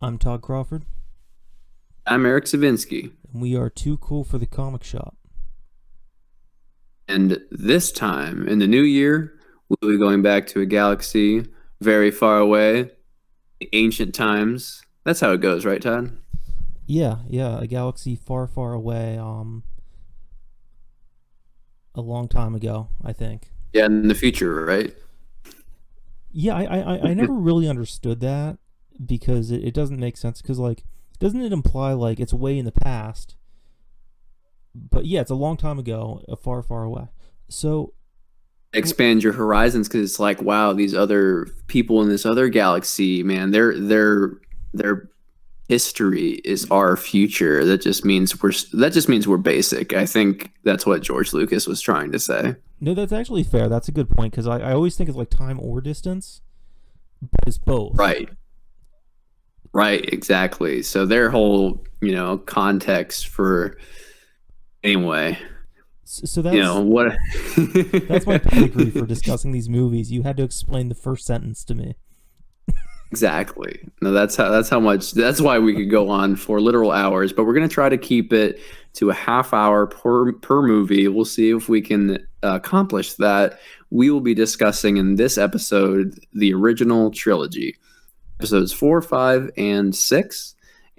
I'm Todd Crawford, I'm Eric Zavinski, and we are too cool for the comic shop. and this time in the new year, we'll be going back to a galaxy very far away, ancient times. That's how it goes, right, Todd? Yeah, a galaxy far, far away. A long time ago, I think. Yeah, in the future, right? Yeah, I never really understood that because it doesn't make sense. Because like, doesn't it imply like it's way in the past? But yeah, it's a long time ago, a far, far away. So Expand your horizons because it's like, wow, these other people in this other galaxy, man, their history is our future. That just means we're basic. I think that's what George Lucas was trying to say. no, that's actually fair. That's a good point because I always think it's like time or distance, but it's both. Right. Right, exactly. So their whole, context for anyway, So that's what That's my pedigree for discussing these movies. You had to explain the first sentence to me. exactly. No, that's how much that's why we could go on for literal hours, but we're going to try to keep it to a half hour per movie. We'll see if we can accomplish that. We will be discussing in this episode the original trilogy, episodes 4, 5, and 6.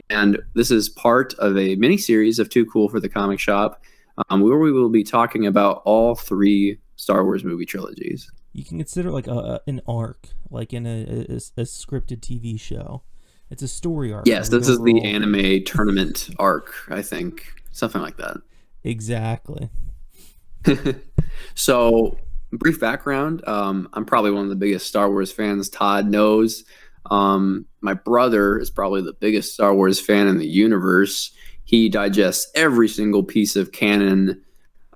And this is part of a mini series of Too Cool for the Comic Shop, where we will be talking about all three Star Wars movie trilogies. You can consider it like an arc, like in a scripted TV show. It's a story arc Yes, of the this is the overall. anime tournament arc, I think. Something like that. Exactly. So, brief background. I'm probably one of the biggest Star Wars fans. Todd knows. My brother is probably the biggest Star Wars fan in the universe. He digests every single piece of canon,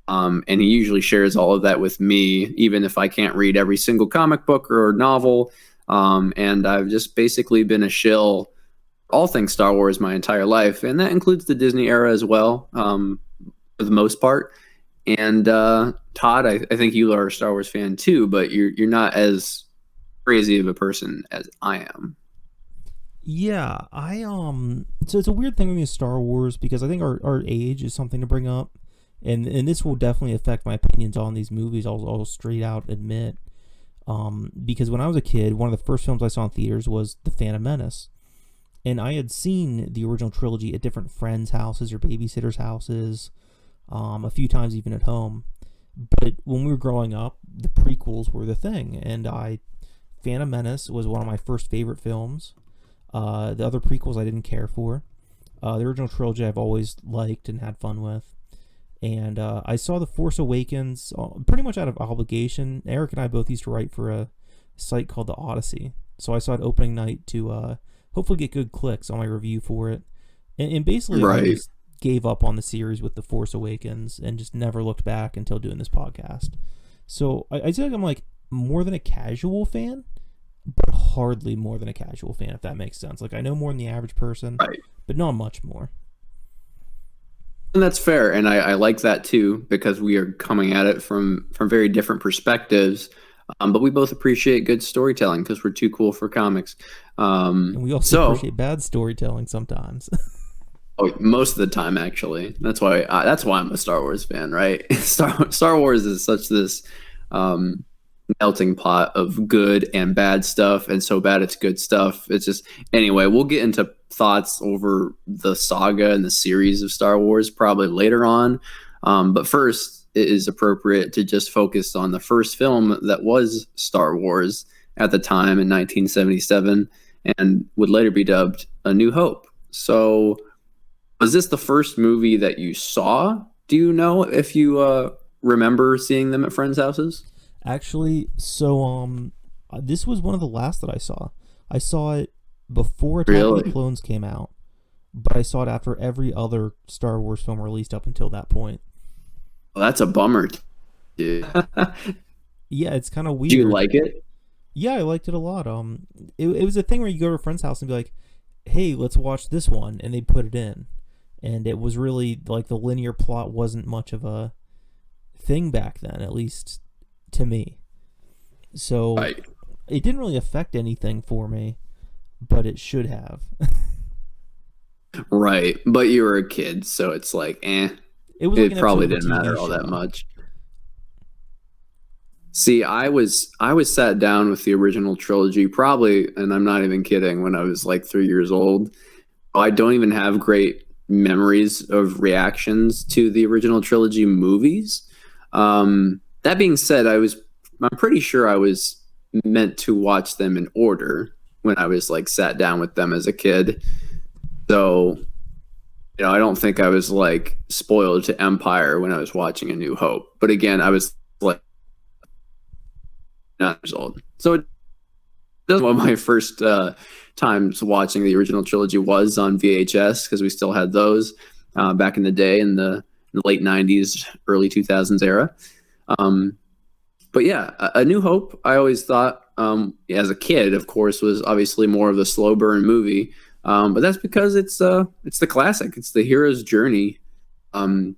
and he usually shares all of that with me, even if I can't read every single comic book or novel. And I've just basically been a shill all things Star Wars my entire life, and that includes the Disney era as well, for the most part. And Todd, I think you are a Star Wars fan too, but you're not as crazy of a person as I am. Yeah, So it's a weird thing with me with Star Wars because I think our age is something to bring up, and this will definitely affect my opinions on these movies. I'll straight out admit. Because when I was a kid, one of the first films I saw in theaters was The Phantom Menace. And I had seen the original trilogy at different friends' houses or babysitters' houses, a few times even at home. But when we were growing up, the prequels were the thing, and Phantom Menace was one of my first favorite films. The other prequels I didn't care for. The original trilogy I've always liked and had fun with. And I saw The Force Awakens pretty much out of obligation. Eric and I both used to write for a site called The Odyssey. So I saw it opening night to hopefully get good clicks on my review for it. And basically, I Right. just gave up on the series with The Force Awakens and just never looked back until doing this podcast. So I feel like I'm like more than a casual fan, but hardly more than a casual fan, if that makes sense. Like I know more than the average person, Right. but not much more. And that's fair, and I like that too because we are coming at it from very different perspectives. But we both appreciate good storytelling because we're too cool for comics. And we also So, appreciate bad storytelling sometimes. oh, most of the time, actually, that's why I'm a Star Wars fan, right? Star Wars is such this um, melting pot of good and bad stuff, and so bad it's good stuff. It's just anyway. We'll get into thoughts over the saga and the series of Star Wars probably later on, but first, it is appropriate to just focus on the first film that was Star Wars at the time in 1977, and would later be dubbed A New Hope. So, was this the first movie that you saw? Do you know if you remember seeing them at friends' houses? Actually, this was one of the last that I saw. I saw it before Attack of the Really? Clones came out, but I saw it after every other Star Wars film released up until that point. Well, that's a bummer, dude. Yeah, it's kind of Do you weird. like it? Yeah, I liked it a lot. It was a thing where you go to a friend's house and be like, "Hey, let's watch this one," and they put it in, and it was really like the linear plot wasn't much of a thing back then, at least to me. So Right. it didn't really affect anything for me, but it should have. Right. But you were a kid, so it's like, It was like it an episode probably of a didn't TV matter all that show. much. See, I was sat down with the original trilogy probably, and I'm not even kidding, when I was like 3 years old. I don't even have great memories of reactions to the original trilogy movies. That being said, I'm pretty sure I was meant to watch them in order when I was like sat down with them as a kid. So, I don't think I was like spoiled to Empire when I was watching A New Hope. But again, I was like 9 years old. So that's one of my first times watching the original trilogy was on VHS, because we still had those back in the day, in the late 90s, early 2000s era. Um, but yeah, A New Hope, I always thought, as a kid, of course, was obviously more of the slow burn movie. But that's because it's the classic. It's the hero's journey, um,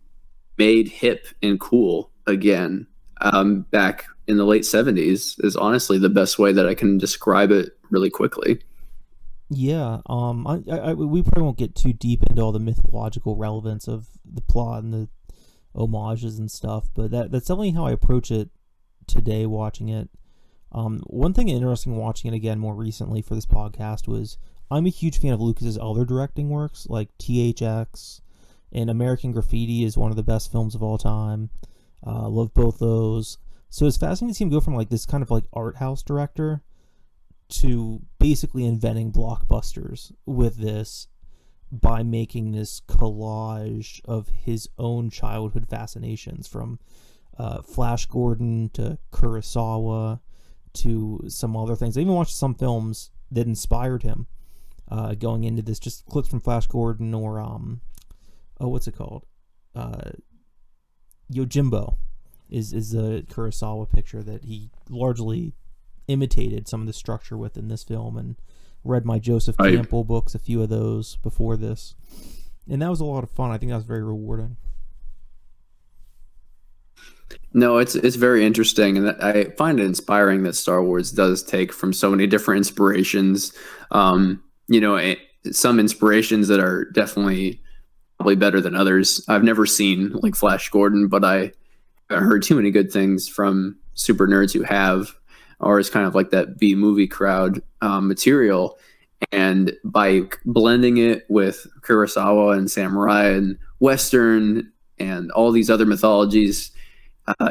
made hip and cool again, back in the late 70s, is honestly the best way that I can describe it really quickly. Yeah, we probably won't get too deep into all the mythological relevance of the plot and the homages and stuff, but that's definitely how I approach it today watching it. One thing interesting watching it again more recently for this podcast was I'm a huge fan of Lucas's other directing works, like THX and American Graffiti is one of the best films of all time. Love both those. So it's fascinating to see him go from like this kind of like art house director to basically inventing blockbusters with this by making this collage of his own childhood fascinations from Flash Gordon to Kurosawa to some other things. I even watched some films that inspired him going into this, just clips from Flash Gordon or what's it called? Yojimbo is a Kurosawa picture that he largely imitated some of the structure with in this film, and read my Joseph Campbell books, a few of those before this, and that was a lot of fun. I think that was very rewarding. No, it's very interesting, and I find it inspiring that Star Wars does take from so many different inspirations. Some inspirations that are definitely probably better than others. I've never seen like Flash Gordon, but I haven't heard too many good things from super nerds who have, or it's kind of like that B movie crowd material. And by blending it with Kurosawa and samurai and Western and all these other mythologies,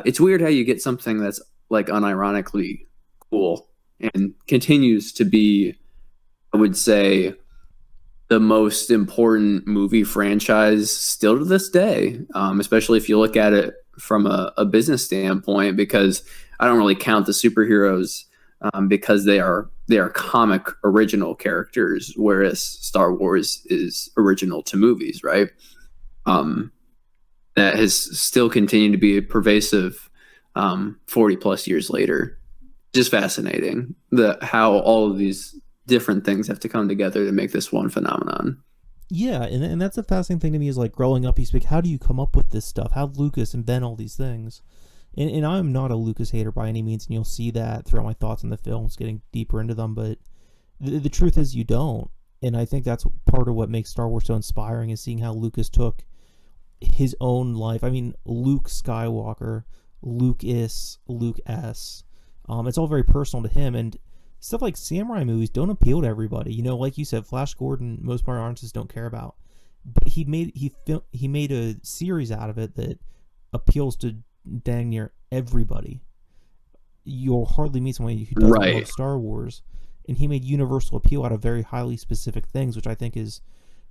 it's weird how you get something that's like unironically cool and continues to be, I would say, the most important movie franchise still to this day, especially if you look at it from a business standpoint, because I don't really count the superheroes, because they are comic original characters, whereas Star Wars is original to movies, right? That has still continued to be pervasive 40 plus years later. Just fascinating how all of these different things have to come together to make this one phenomenon. Yeah, and that's the fascinating thing to me is like growing up, you speak, how do you come up with this stuff? How did Lucas invent all these things? And I'm not a Lucas hater by any means, and you'll see that throughout my thoughts on the films, getting deeper into them, but the truth is you don't. And I think that's part of what makes Star Wars so inspiring, is seeing how Lucas took his own life. I mean, Luke Skywalker, Lucas, Luke S. It's all very personal to him, and stuff like samurai movies don't appeal to everybody. Like you said, Flash Gordon, most martial artists don't care about, but he made a series out of it that appeals to dang near everybody. You'll hardly meet someone who doesn't love Star Wars, and he made universal appeal out of very highly specific things, which I think is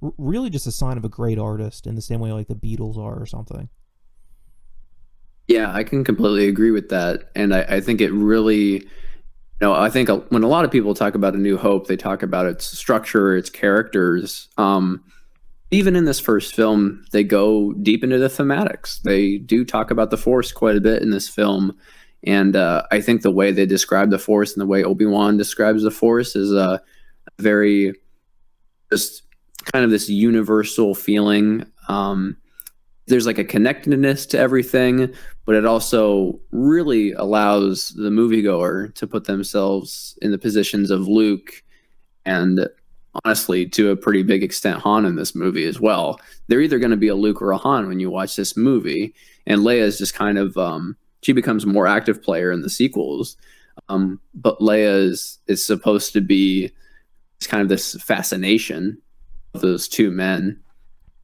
really just a sign of a great artist, in the same way like the Beatles are or something. Yeah, I can completely agree with that. And I think it really, I think when a lot of people talk about A New Hope, they talk about its structure, its characters. Even in this first film, they go deep into the thematics. They do talk about the Force quite a bit in this film. And I think the way they describe the Force and the way Obi-Wan describes the Force is a very just kind of this universal feeling. There's like a connectedness to everything, but it also really allows the moviegoer to put themselves in the positions of Luke and honestly, to a pretty big extent, Han in this movie as well. They're either going to be a Luke or a Han when you watch this movie, and Leia is just kind of she becomes a more active player in the sequels. But Leia is supposed to be kind of this fascination of those two men,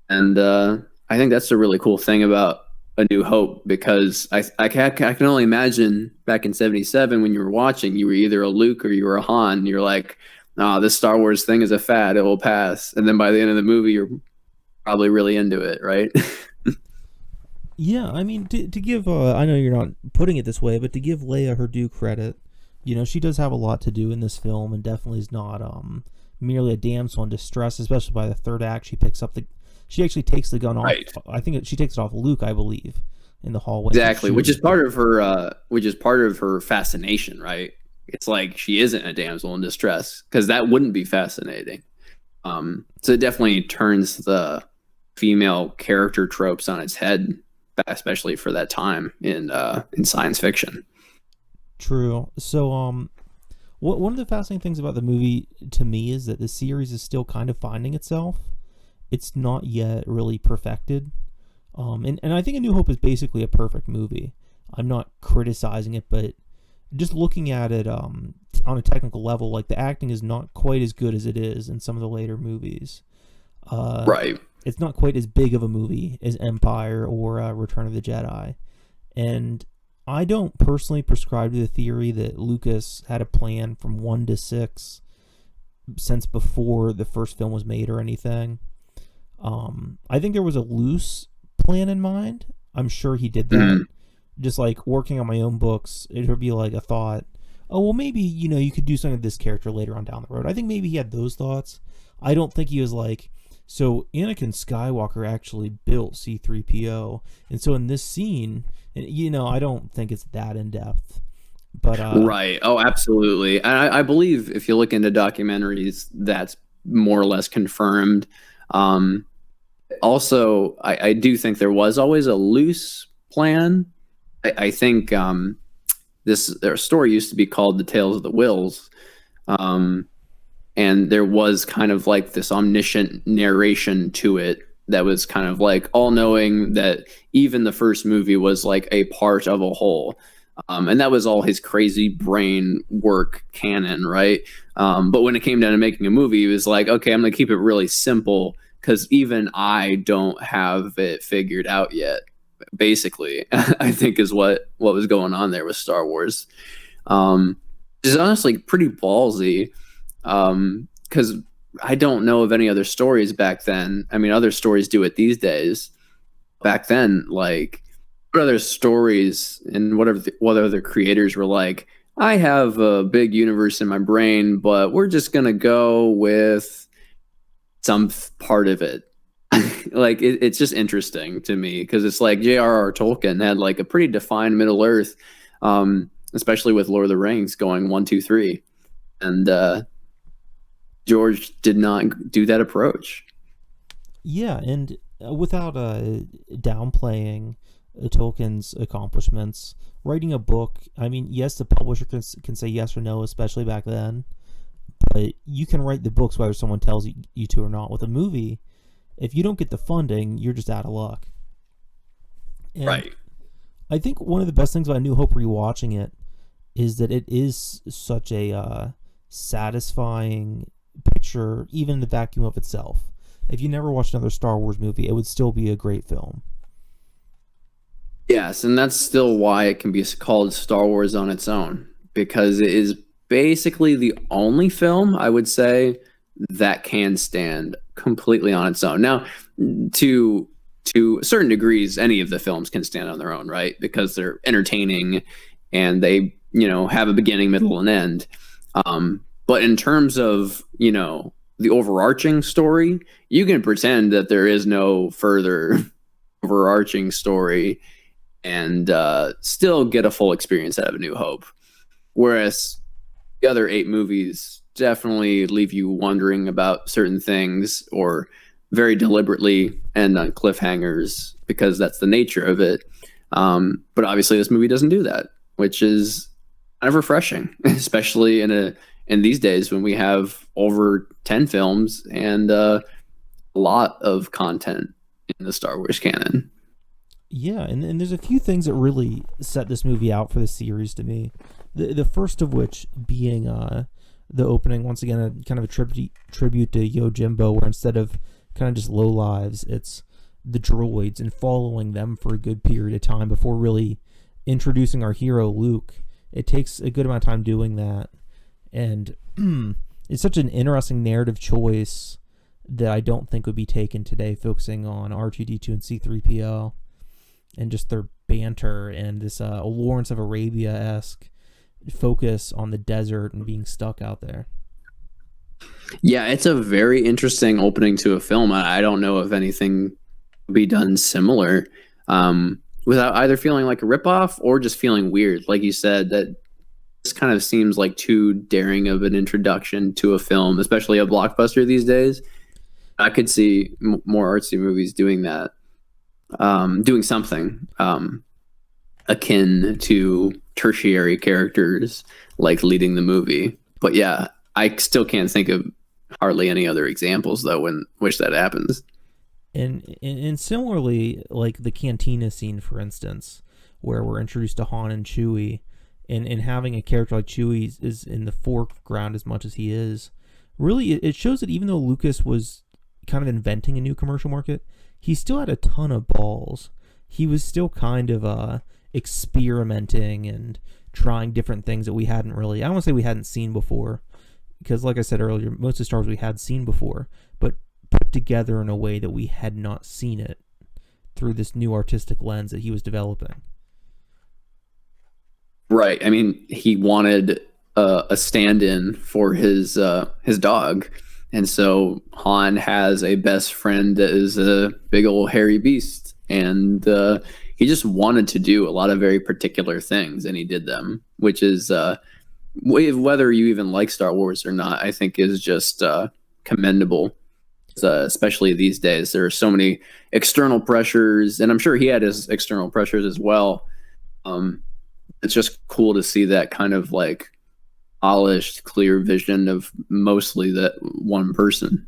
and I think that's a really cool thing about A New Hope, because I can only imagine back in '77 when you were watching, you were either a Luke or you were a Han. And you're like, "Oh, this Star Wars thing is a fad; it will pass." And then by the end of the movie, you're probably really into it, right? Yeah, I mean, to give, I know you're not putting it this way, but to give Leia her due credit, she does have a lot to do in this film, and definitely is not merely a damsel in distress. Especially by the third act, she actually takes the gun off. Right. I think she takes it off Luke, I believe, in the hallway. Exactly, which is part of her fascination, right? It's like she isn't a damsel in distress, because that wouldn't be fascinating. So it definitely turns the female character tropes on its head, especially for that time in science fiction. True. So, one of the fascinating things about the movie to me is that the series is still kind of finding itself. It's not yet really perfected. And I think A New Hope is basically a perfect movie. I'm not criticizing it, but just looking at it on a technical level, like the acting is not quite as good as it is in some of the later movies. Right. It's not quite as big of a movie as Empire or Return of the Jedi. And I don't personally prescribe to the theory that Lucas had a plan from 1 to 6 since before the first film was made or anything. I think there was a loose plan in mind. I'm sure he did that. Mm-hmm. Just like working on my own books, it would be like a thought, oh, well, maybe, you could do something with this character later on down the road. I think maybe he had those thoughts. I don't think he was like, so Anakin Skywalker actually built C-3PO. And so in this scene, I don't think it's that in-depth. But right. Oh, absolutely. I believe if you look into documentaries, that's more or less confirmed. Also, I do think there was always a loose plan. I think their story used to be called The Tales of the Whills. And there was kind of like this omniscient narration to it that was kind of like all-knowing, that even the first movie was like a part of a whole. And that was all his crazy brain work canon, right? But when it came down to making a movie, he was like, okay, I'm going to keep it really simple, because even I don't have it figured out yet, basically. I think is what was going on there with Star Wars. It's honestly pretty ballsy, because I don't know of any other stories back then. I mean, other stories do it these days. Back then, like, what other stories and what other creators were like, I have a big universe in my brain, but we're just going to go with some part of it. Like, it's just interesting to me, because it's like J.R.R. Tolkien had like a pretty defined Middle Earth, especially with Lord of the Rings going 1, 2, 3. And George did not do that approach. Yeah, and without downplaying Tolkien's accomplishments, writing a book, I mean, yes, the publisher can say yes or no, especially back then, but you can write the books whether someone tells you to or not. With a movie, if you don't get the funding, you're just out of luck. And right. I think one of the best things about New Hope rewatching it is that it is such a satisfying picture, even in the vacuum of itself. If you never watched another Star Wars movie, it would still be a great film. Yes, and that's still why it can be called Star Wars on its own, because it is basically the only film, I would say, that can stand completely on its own. Now, to certain degrees, any of the films can stand on their own, right? Because they're entertaining and they, have a beginning, middle, and end. But in terms of, the overarching story, you can pretend that there is no further overarching story and still get a full experience out of A New Hope. Whereas the other 8 movies definitely leave you wondering about certain things, or very deliberately end on cliffhangers, because that's the nature of it. But obviously this movie doesn't do that, which is kind of refreshing, especially in in these days when we have over 10 films and a lot of content in the Star Wars canon. Yeah, and there's a few things that really set this movie out for the series to me. The first of which being the opening, once again, a kind of a tribute to Yojimbo, where instead of kind of just low lives, it's the droids and following them for a good period of time before really introducing our hero Luke. It takes a good amount of time doing that, and it's such an interesting narrative choice that I don't think would be taken today, focusing on R2-D2 and C-3PO and just their banter and this Lawrence of Arabia-esque focus on the desert and being stuck out there. Yeah, it's a very interesting opening to a film. I don't know if anything would be done similar without either feeling like a ripoff or just feeling weird. Like you said, that this kind of seems like too daring of an introduction to a film, especially a blockbuster these days. I could see more artsy movies doing that, doing something akin to tertiary characters like leading the movie. But yeah, I still can't think of hardly any other examples though in which that happens. And similarly, like the cantina scene, for instance, where we're introduced to Han and Chewie, and having a character like Chewie is in the foreground as much as he is. Really, it shows that even though Lucas was kind of inventing a new commercial market, he still had a ton of balls. He was still kind of experimenting and trying different things that we hadn't really, I don't want to say we hadn't seen before, because like I said earlier, most of Star Wars we had seen before, but put together in a way that we had not seen it through this new artistic lens that he was developing. Right. I mean, he wanted a stand-in for his dog, and so Han has a best friend that is a big old hairy beast, and he just wanted to do a lot of very particular things, and he did them, which is whether you even like Star Wars or not, I think is just commendable. Especially these days, there are so many external pressures, and I'm sure he had his external pressures as well. It's just cool to see that kind of like polished, clear vision of mostly that one person.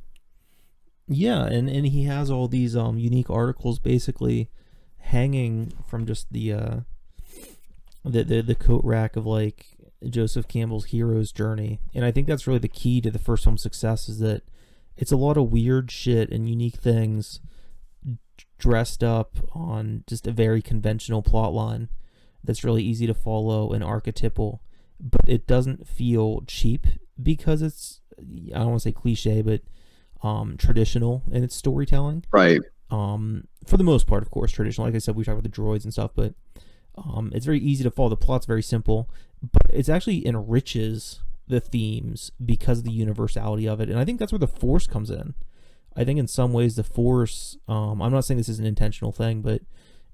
Yeah, and he has all these unique articles basically hanging from just the coat rack of like Joseph Campbell's hero's journey. And I think that's really the key to the first film's success, is that it's a lot of weird shit and unique things dressed up on just a very conventional plot line that's really easy to follow and archetypal, but it doesn't feel cheap because it's, I don't want to say cliche, but traditional in its storytelling. Right. For the most part, of course, traditional. Like I said, we talk about the droids and stuff, but it's very easy to follow. The plot's very simple, but it actually enriches the themes because of the universality of it. And I think that's where the Force comes in. I think in some ways the Force, I'm not saying this is an intentional thing, but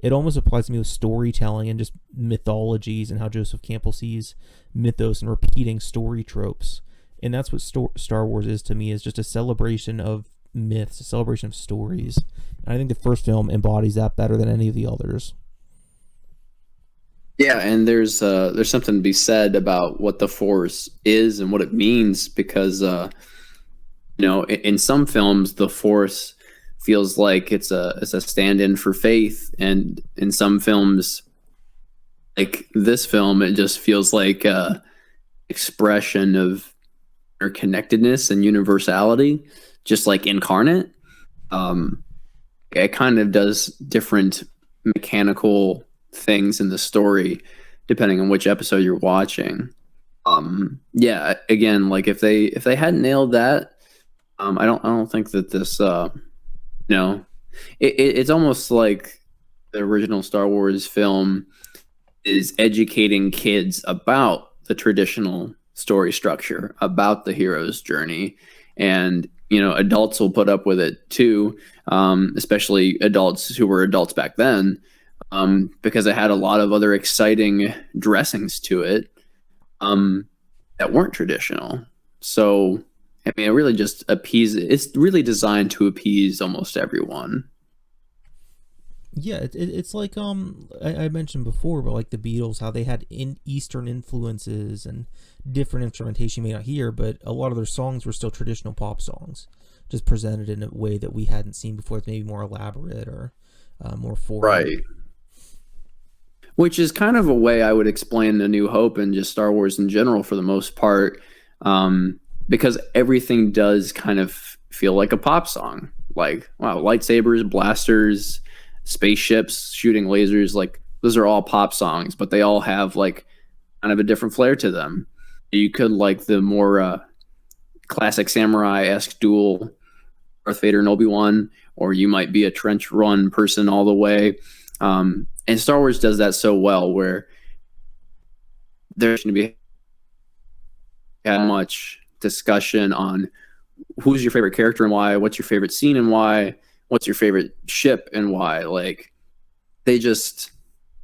it almost applies to me with storytelling and just mythologies and how Joseph Campbell sees mythos and repeating story tropes. And that's what Star Wars is to me, is just a celebration of myths, a celebration of stories. And I think the first film embodies that better than any of the others. Yeah, and there's something to be said about what the Force is and what it means, because in some films the Force feels like it's a stand-in for faith, and in some films, like this film, it just feels like a expression of interconnectedness and universality, just like incarnate. It kind of does different mechanical things in the story depending on which episode you're watching. Yeah, again, like if they hadn't nailed that, I don't think that this it's almost like the original Star Wars film is educating kids about the traditional story structure, about the hero's journey, and adults will put up with it too, especially adults who were adults back then, because it had a lot of other exciting dressings to it that weren't traditional. So I mean, it really just it's really designed to appease almost everyone. Yeah, it's like I mentioned before, but like the Beatles, how they had Eastern influences and different instrumentation you may not hear, but a lot of their songs were still traditional pop songs, just presented in a way that we hadn't seen before. It's maybe more elaborate or more forward. Right. Which is kind of a way I would explain A New Hope and just Star Wars in general for the most part, because everything does kind of feel like a pop song. Like, wow, lightsabers, blasters, spaceships, shooting lasers, like those are all pop songs, but they all have like kind of a different flair to them. You could like the more classic samurai-esque duel, Darth Vader and Obi-Wan, or you might be a trench run person all the way. And Star Wars does that so well, where there's going to be that much discussion on who's your favorite character and why, what's your favorite scene and why, what's your favorite ship and why. Like they just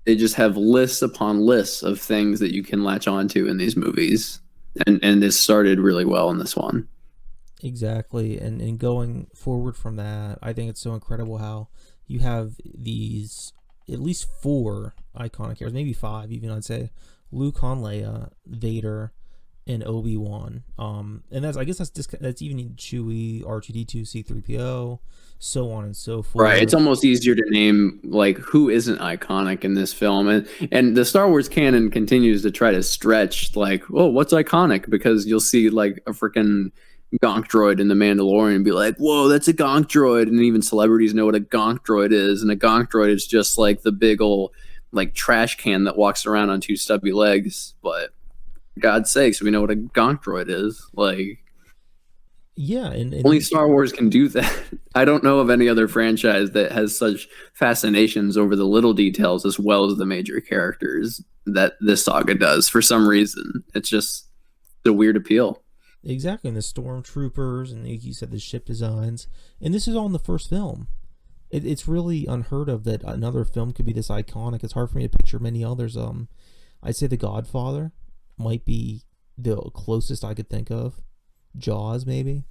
have lists upon lists of things that you can latch onto in these movies, and this started really well in this one. Exactly, and going forward from that, I think it's so incredible how you have these at least four iconic characters, maybe five even. I'd say Luke, Han, Leia, Vader, and Obi-Wan. And that's, I guess that's even Chewie, R2D2, C3PO, so on and so forth. Right. It's almost easier to name like who isn't iconic in this film, and the Star Wars canon continues to try to stretch like, oh, what's iconic? Because you'll see like a freaking gonk droid in The Mandalorian and be like, whoa, that's a gonk droid. And even celebrities know what a gonk droid is. And a gonk droid is just like the big old like trash can that walks around on two stubby legs. But for God's sakes, we know what a gonk droid is. Like, yeah, and only Star Wars can do that. I don't know of any other franchise that has such fascinations over the little details as well as the major characters that this saga does. For some reason, it's just a weird appeal. Exactly, and the stormtroopers, and like you said, the ship designs, and this is all in the first film. It's really unheard of that another film could be this iconic. It's hard for me to picture many others. I'd say The Godfather might be the closest I could think of. Jaws, maybe.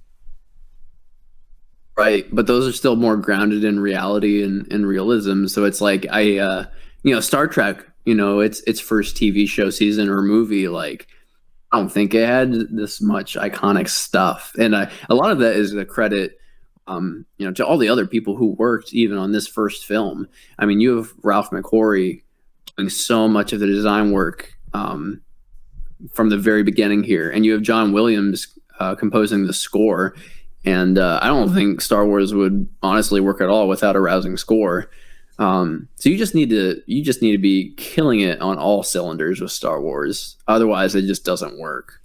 Right, but those are still more grounded in reality and realism. So it's like Star Trek, its first TV show season or movie, like I don't think it had this much iconic stuff, and a lot of that is the credit, to all the other people who worked even on this first film. I mean, you have Ralph McQuarrie doing so much of the design work from the very beginning here, and you have John Williams composing the score. And I don't think Star Wars would honestly work at all without a rousing score. So you just need to be killing it on all cylinders with Star Wars. Otherwise, it just doesn't work.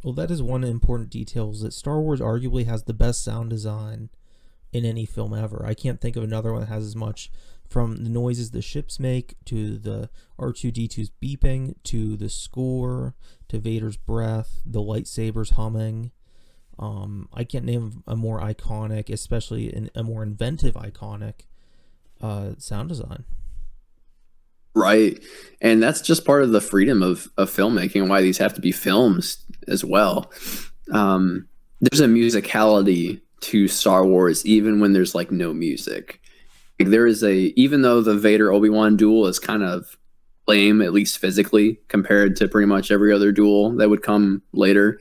Well, that is one important detail, is that Star Wars arguably has the best sound design in any film ever. I can't think of another one that has as much, from the noises the ships make, to the R2-D2's beeping, to the score, to Vader's breath, the lightsabers humming. I can't name a more iconic, especially a more inventive iconic sound design. Right. And that's just part of the freedom of filmmaking and why these have to be films as well. There's a musicality to Star Wars even when there's like no music. Like even though the Vader Obi-Wan duel is kind of lame, at least physically, compared to pretty much every other duel that would come later,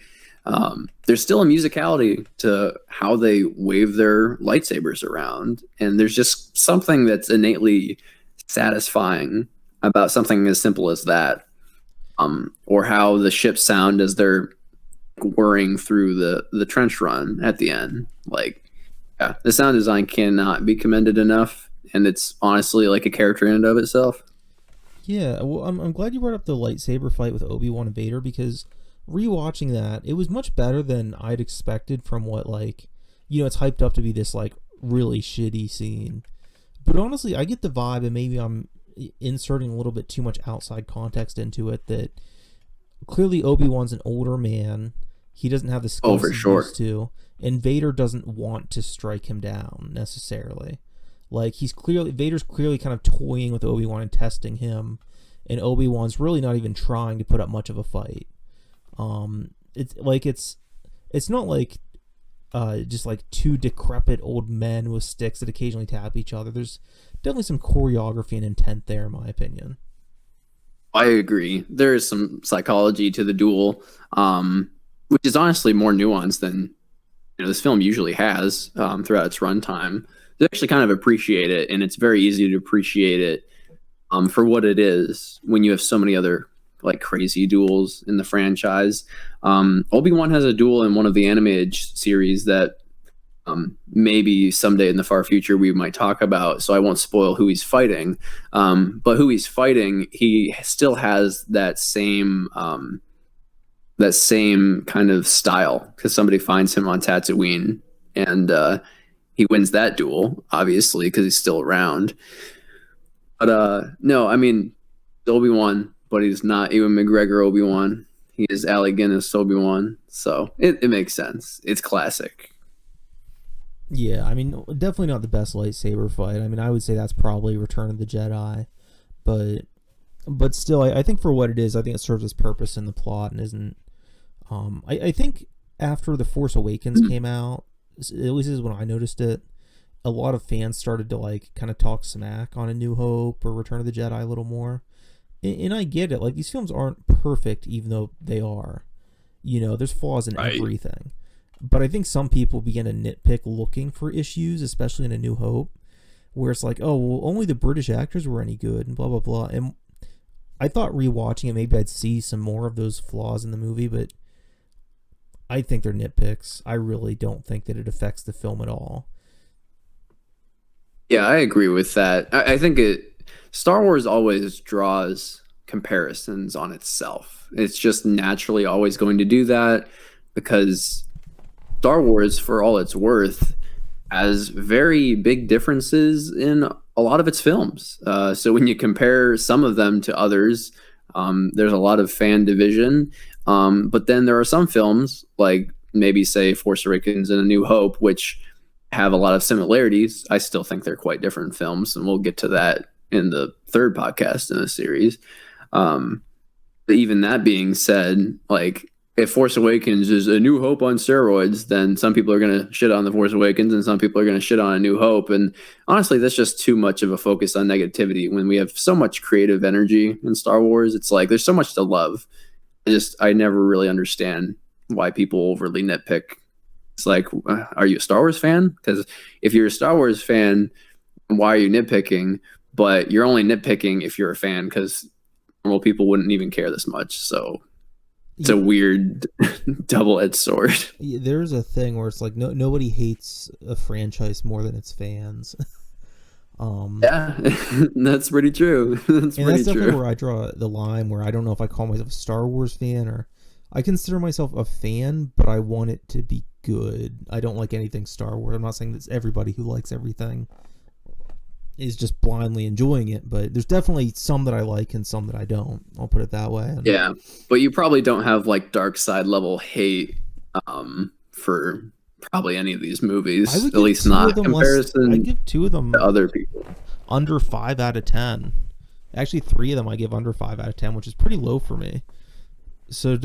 there's still a musicality to how they wave their lightsabers around. And there's just something that's innately satisfying about something as simple as that. Or how the ships sound as they're whirring through the trench run at the end. Like, yeah, the sound design cannot be commended enough. And it's honestly like a character in and of itself. Yeah, well, I'm glad you brought up the lightsaber fight with Obi-Wan and Vader, because rewatching that, it was much better than I'd expected from what, like, it's hyped up to be this, like, really shitty scene. But honestly, I get the vibe, and maybe I'm inserting a little bit too much outside context into it, that clearly Obi-Wan's an older man. He doesn't have the skills for he sure. used to, and Vader doesn't want to strike him down, necessarily. Like, Vader's clearly kind of toying with Obi-Wan and testing him, and Obi-Wan's really not even trying to put up much of a fight. It's not like just like two decrepit old men with sticks that occasionally tap each other. There's definitely some choreography and intent there, in my opinion. I agree. There is some psychology to the duel, which is honestly more nuanced than this film usually has throughout its runtime. You actually kind of appreciate it, and it's very easy to appreciate it for what it is when you have so many other like crazy duels in the franchise. Obi-Wan has a duel in one of the animated series that maybe someday in the far future we might talk about, so I won't spoil who he's fighting. But who he's fighting, he still has that same kind of style because somebody finds him on Tatooine, and he wins that duel, obviously, because he's still around. But no, I mean, Obi-Wan, but he's not Ewan McGregor Obi-Wan. He is Alec Guinness Obi-Wan, so it makes sense. It's classic. Yeah, I mean, definitely not the best lightsaber fight. I mean, I would say that's probably Return of the Jedi, but still, I think for what it is, I think it serves its purpose in the plot and isn't. I think after The Force Awakens came out, at least this is when I noticed it, a lot of fans started to like kind of talk smack on A New Hope or Return of the Jedi a little more. And I get it. Like, these films aren't perfect, even though they are. There's flaws in everything. But I think some people begin to nitpick looking for issues, especially in A New Hope, where it's like, oh, well, only the British actors were any good, and blah, blah, blah. And I thought rewatching it, maybe I'd see some more of those flaws in the movie, but I think they're nitpicks. I really don't think that it affects the film at all. Yeah, I agree with that. I think Star Wars always draws comparisons on itself. It's just naturally always going to do that because Star Wars, for all it's worth, has very big differences in a lot of its films. So when you compare some of them to others, there's a lot of fan division. But then there are some films, like maybe say Force Awakens and A New Hope, which have a lot of similarities. I still think they're quite different films, and we'll get to that in the third podcast in the series. But even that being said, like, if Force Awakens is A New Hope on steroids, then some people are going to shit on The Force Awakens and some people are going to shit on A New Hope. And honestly, that's just too much of a focus on negativity when we have so much creative energy in Star Wars. It's like there's so much to love. I never really understand why people overly nitpick. It's like, are you a Star Wars fan? Because if you're a Star Wars fan, why are you nitpicking? But you're only nitpicking if you're a fan, because normal people wouldn't even care this much. So it's a weird double-edged sword. There's a thing where it's like nobody hates a franchise more than its fans. Yeah, that's pretty true. That's definitely where I draw the line, where I don't know if I call myself a Star Wars fan, or I consider myself a fan, but I want it to be good. I don't like anything Star Wars. I'm not saying that everybody who likes everything is just blindly enjoying it, but there's definitely some that I like and some that I don't. I'll put it that way. Yeah, but you probably don't have like dark side level hate for probably any of these movies, at least not in comparison. I give two of them to other people under 5 out of 10. Actually, 3 of them I give under 5 out of 10, which is pretty low for me. So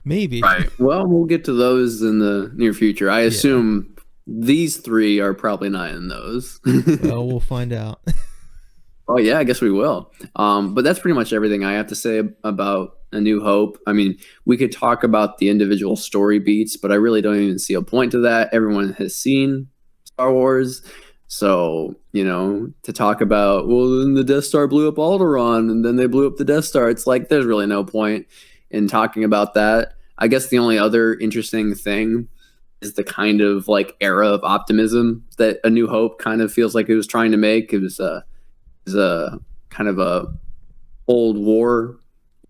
maybe. Right. Well, we'll get to those in the near future. I assume these 3 are probably not in those. Well, we'll find out. Oh yeah, I guess we will. But that's pretty much everything I have to say about A New Hope. I mean, we could talk about the individual story beats, but I really don't even see a point to that. Everyone has seen Star Wars. So, to talk about, well, then the Death Star blew up Alderaan, and then they blew up the Death Star. It's like, there's really no point in talking about that. I guess the only other interesting thing is the kind of like era of optimism that A New Hope kind of feels like it was trying to make. It was a kind of a old war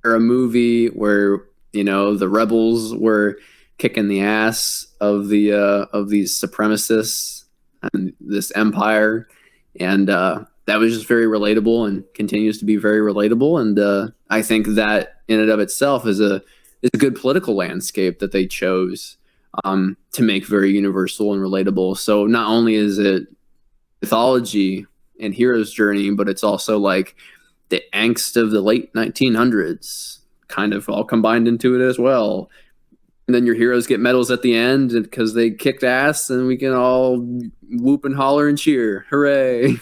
era movie where the rebels were kicking the ass of these supremacists and this empire, and that was just very relatable and continues to be very relatable. And I think that in and of itself is a good political landscape that they chose to make very universal and relatable. So not only is it mythology and hero's journey, but it's also like the angst of the late 1900s kind of all combined into it as well. And then your heroes get medals at the end because they kicked ass, and we can all whoop and holler and cheer. Hooray!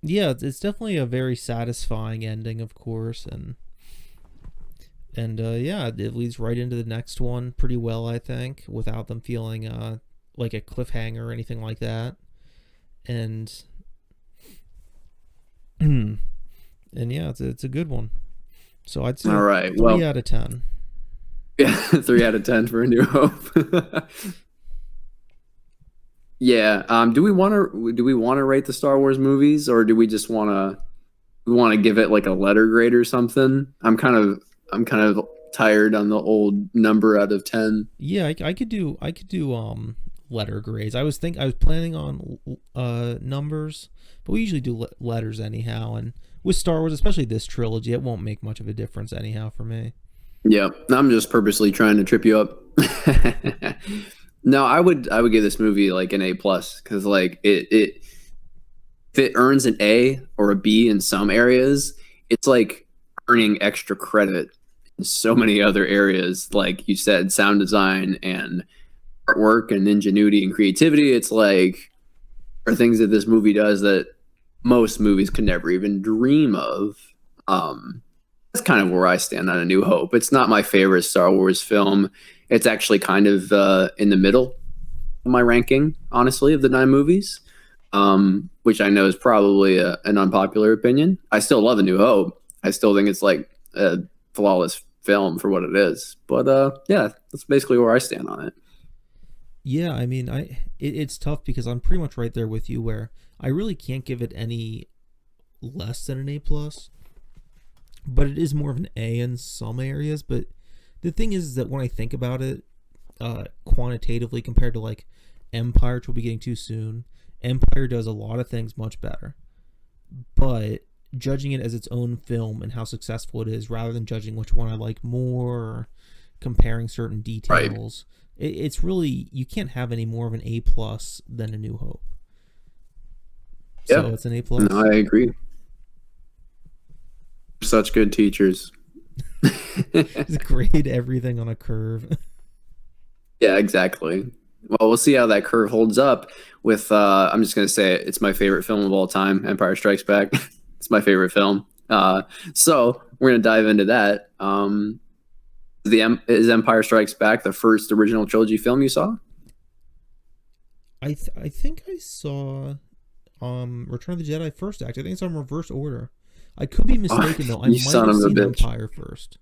Yeah, it's definitely a very satisfying ending, of course, and yeah, it leads right into the next one pretty well, I think, without them feeling like a cliffhanger or anything like that. And and yeah, it's a good one. So I'd say All right, 3 out of 10. Yeah, 3 out of 10 for A New Hope. Yeah. Do we want to rate the Star Wars movies, or do we just want to give it like a letter grade or something? I'm kind of tired on the old number out of 10. Yeah, I could do letter grades. I was planning on numbers, but we usually do letters anyhow. And with Star Wars, especially this trilogy, it won't make much of a difference anyhow for me. Yeah, I'm just purposely trying to trip you up. No, I would give this movie like an A plus, because like if it earns an A or a B in some areas, it's like earning extra credit in so many other areas. Like you said, sound design and artwork and ingenuity and creativity. It's like are things that this movie does that most movies could never even dream of. That's kind of where I stand on A New Hope. It's not my favorite Star Wars film. It's actually kind of in the middle of my ranking, honestly, of the 9 movies, which I know is probably an unpopular opinion. I still love A New Hope. I still think it's like a flawless film for what it is. But yeah, that's basically where I stand on it. Yeah, I mean, it's tough because I'm pretty much right there with you, where I really can't give it any less than an A plus, but it is more of an A in some areas. But the thing is that when I think about it, quantitatively compared to like Empire, which we'll be getting to soon, Empire does a lot of things much better. But judging it as its own film and how successful it is, rather than judging which one I like more, or comparing certain details, it's really, you can't have any more of an A plus than A New Hope. Yeah, So it's an A plus. no, I agree. Such good teachers. Just grade everything on a curve. Yeah, exactly. Well, we'll see how that curve holds up with I'm just gonna say it's my favorite film of all time, Empire Strikes Back. It's my favorite film. So we're gonna dive into that. Is Empire Strikes Back the first original trilogy film you saw? I think I saw Return of the Jedi first, actually. I think it's on reverse order. I could be mistaken though. I might have seen Empire first.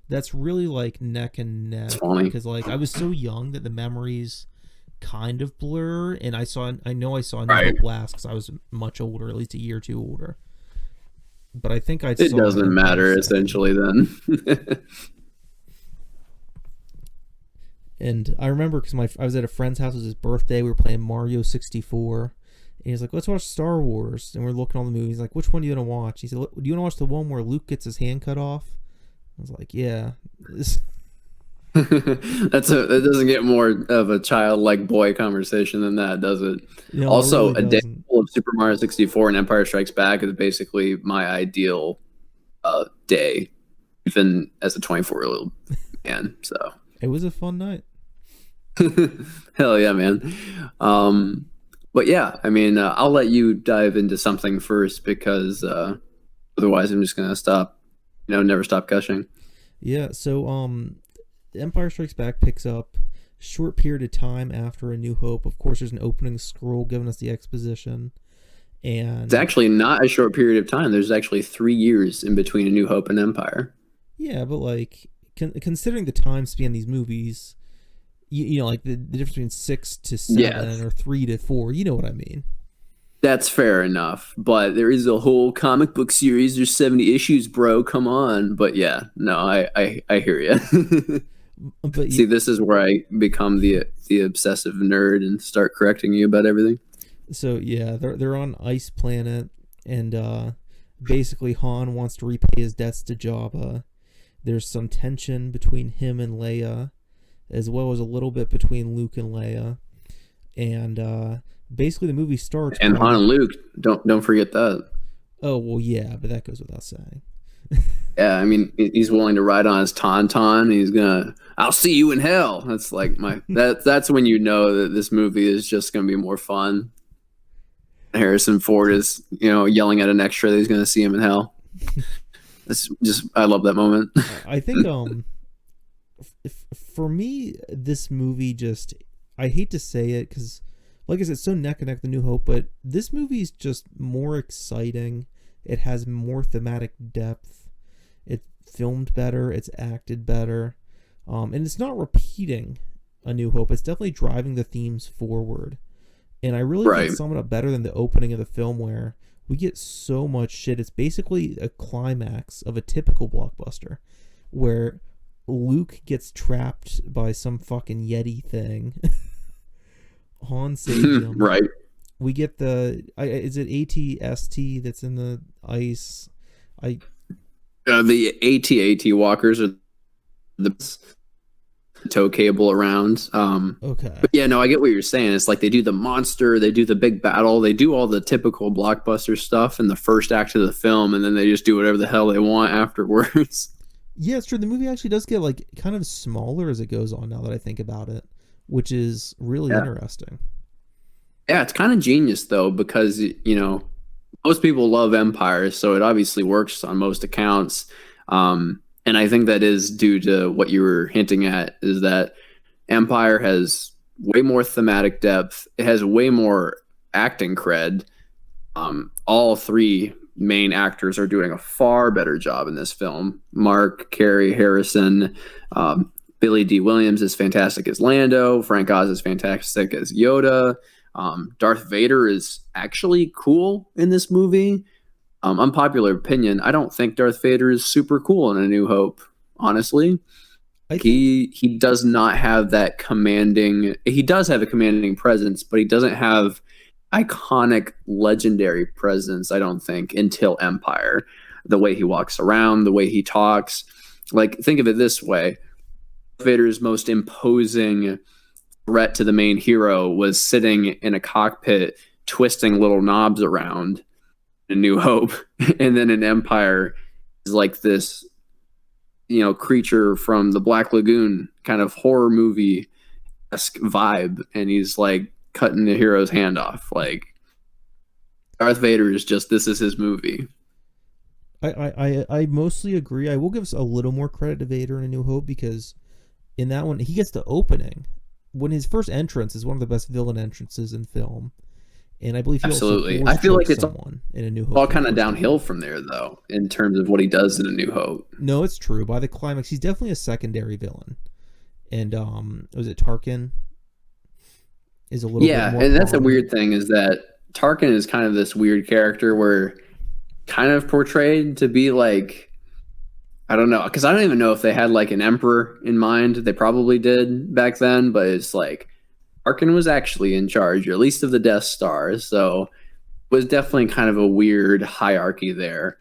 That's really like neck and neck, because like I was so young that the memories kind of blur, and I know I saw New Hope last because I was much older, at least a year or two older. But I think it doesn't matter essentially then. And I remember because I was at a friend's house. It was his birthday. We were playing Mario 64. And he's like, let's watch Star Wars. And we're looking at all the movies. He's like, which one do you want to watch? He said, do you want to watch the one where Luke gets his hand cut off? I was like, yeah. That doesn't get more of a childlike boy conversation than that, does it? No, Also, it really a day full of Super Mario 64 and Empire Strikes Back is basically my ideal day, even as a 24-year-old man. So it was a fun night. Hell yeah, man. But yeah, I mean, I'll let you dive into something first, because otherwise I'm just gonna stop, never stop gushing. Yeah. So Empire Strikes Back picks up a short period of time after A New Hope. Of course, there's an opening scroll giving us the exposition, and it's actually not a short period of time. There's actually 3 years in between A New Hope and Empire. Yeah, but like considering the time span these movies, you know, like the difference between 6 to 7 or 3 to 4, you know what I mean? That's fair enough, but there is a whole comic book series. There's 70 issues, bro. Come on. But yeah, no, I hear you. But see, this is where I become the obsessive nerd and start correcting you about everything. So yeah, they're on Ice Planet, and basically Han wants to repay his debts to Jabba. There's some tension between him and Leia, as well as a little bit between Luke and Leia, and basically the movie starts. And Han and Luke, don't forget that. Oh well, yeah, but that goes without saying. Yeah, I mean, he's willing to ride on his tauntaun. I'll see you in hell. That's like that's when you know that this movie is just gonna be more fun. Harrison Ford is, yelling at an extra that he's gonna see him in hell. It's just, I love that moment. I think for me, this movie just, I hate to say it because, like I said, it's so neck and neck with New Hope, but this movie is just more exciting. It has more thematic depth. It filmed better. It's acted better. And it's not repeating A New Hope. It's definitely driving the themes forward. And I really Right. can sum it up better than the opening of the film where we get so much shit. It's basically a climax of a typical blockbuster where Luke gets trapped by some fucking Yeti thing. Han saves him. Right. We get is it ATST that's in the ice? The AT-AT walkers are the tow cable around. Okay. But yeah, no, I get what you're saying. It's like they do the monster, they do the big battle, they do all the typical blockbuster stuff in the first act of the film, and then they just do whatever the hell they want afterwards. Yeah, it's true. The movie actually does get like kind of smaller as it goes on now that I think about it, which is really interesting. Yeah, it's kind of genius though, because most people love Empire, so it obviously works on most accounts. And I think that is due to what you were hinting at, is that Empire has way more thematic depth. It has way more acting cred. All three main actors are doing a far better job in this film. Mark, Carey, Harrison, Billy D. Williams is fantastic as Lando. Frank Oz is fantastic as Yoda. Darth Vader is actually cool in this movie. Unpopular opinion, I don't think Darth Vader is super cool in A New Hope, honestly. He does not have that commanding... He does have a commanding presence, but he doesn't have iconic, legendary presence, I don't think, until Empire. The way he walks around, the way he talks. Like, think of it this way. Vader's most imposing threat to the main hero was sitting in a cockpit twisting little knobs around in A New Hope. And then in Empire is like this, creature from the Black Lagoon kind of horror movie-esque vibe. And he's like cutting the hero's hand off. Like, Darth Vader is just, this is his movie. I mostly agree. I will give a little more credit to Vader in A New Hope because in that one, he gets the opening. When his first entrance is one of the best villain entrances in film. And I believe he absolutely. Also I feel like it's someone in A New Hope. All kind of downhill from there, though, in terms of what he does in A New Hope. No, it's true. By the climax, he's definitely a secondary villain. And was it Tarkin? Is a little bit more and that's prominent. a weird thing, is that Tarkin is kind of this weird character where kind of portrayed to be like, I don't know, because I don't even know if they had like an emperor in mind. They probably did back then, but it's like Tarkin was actually in charge, or at least of the Death Star. So it was definitely kind of a weird hierarchy there,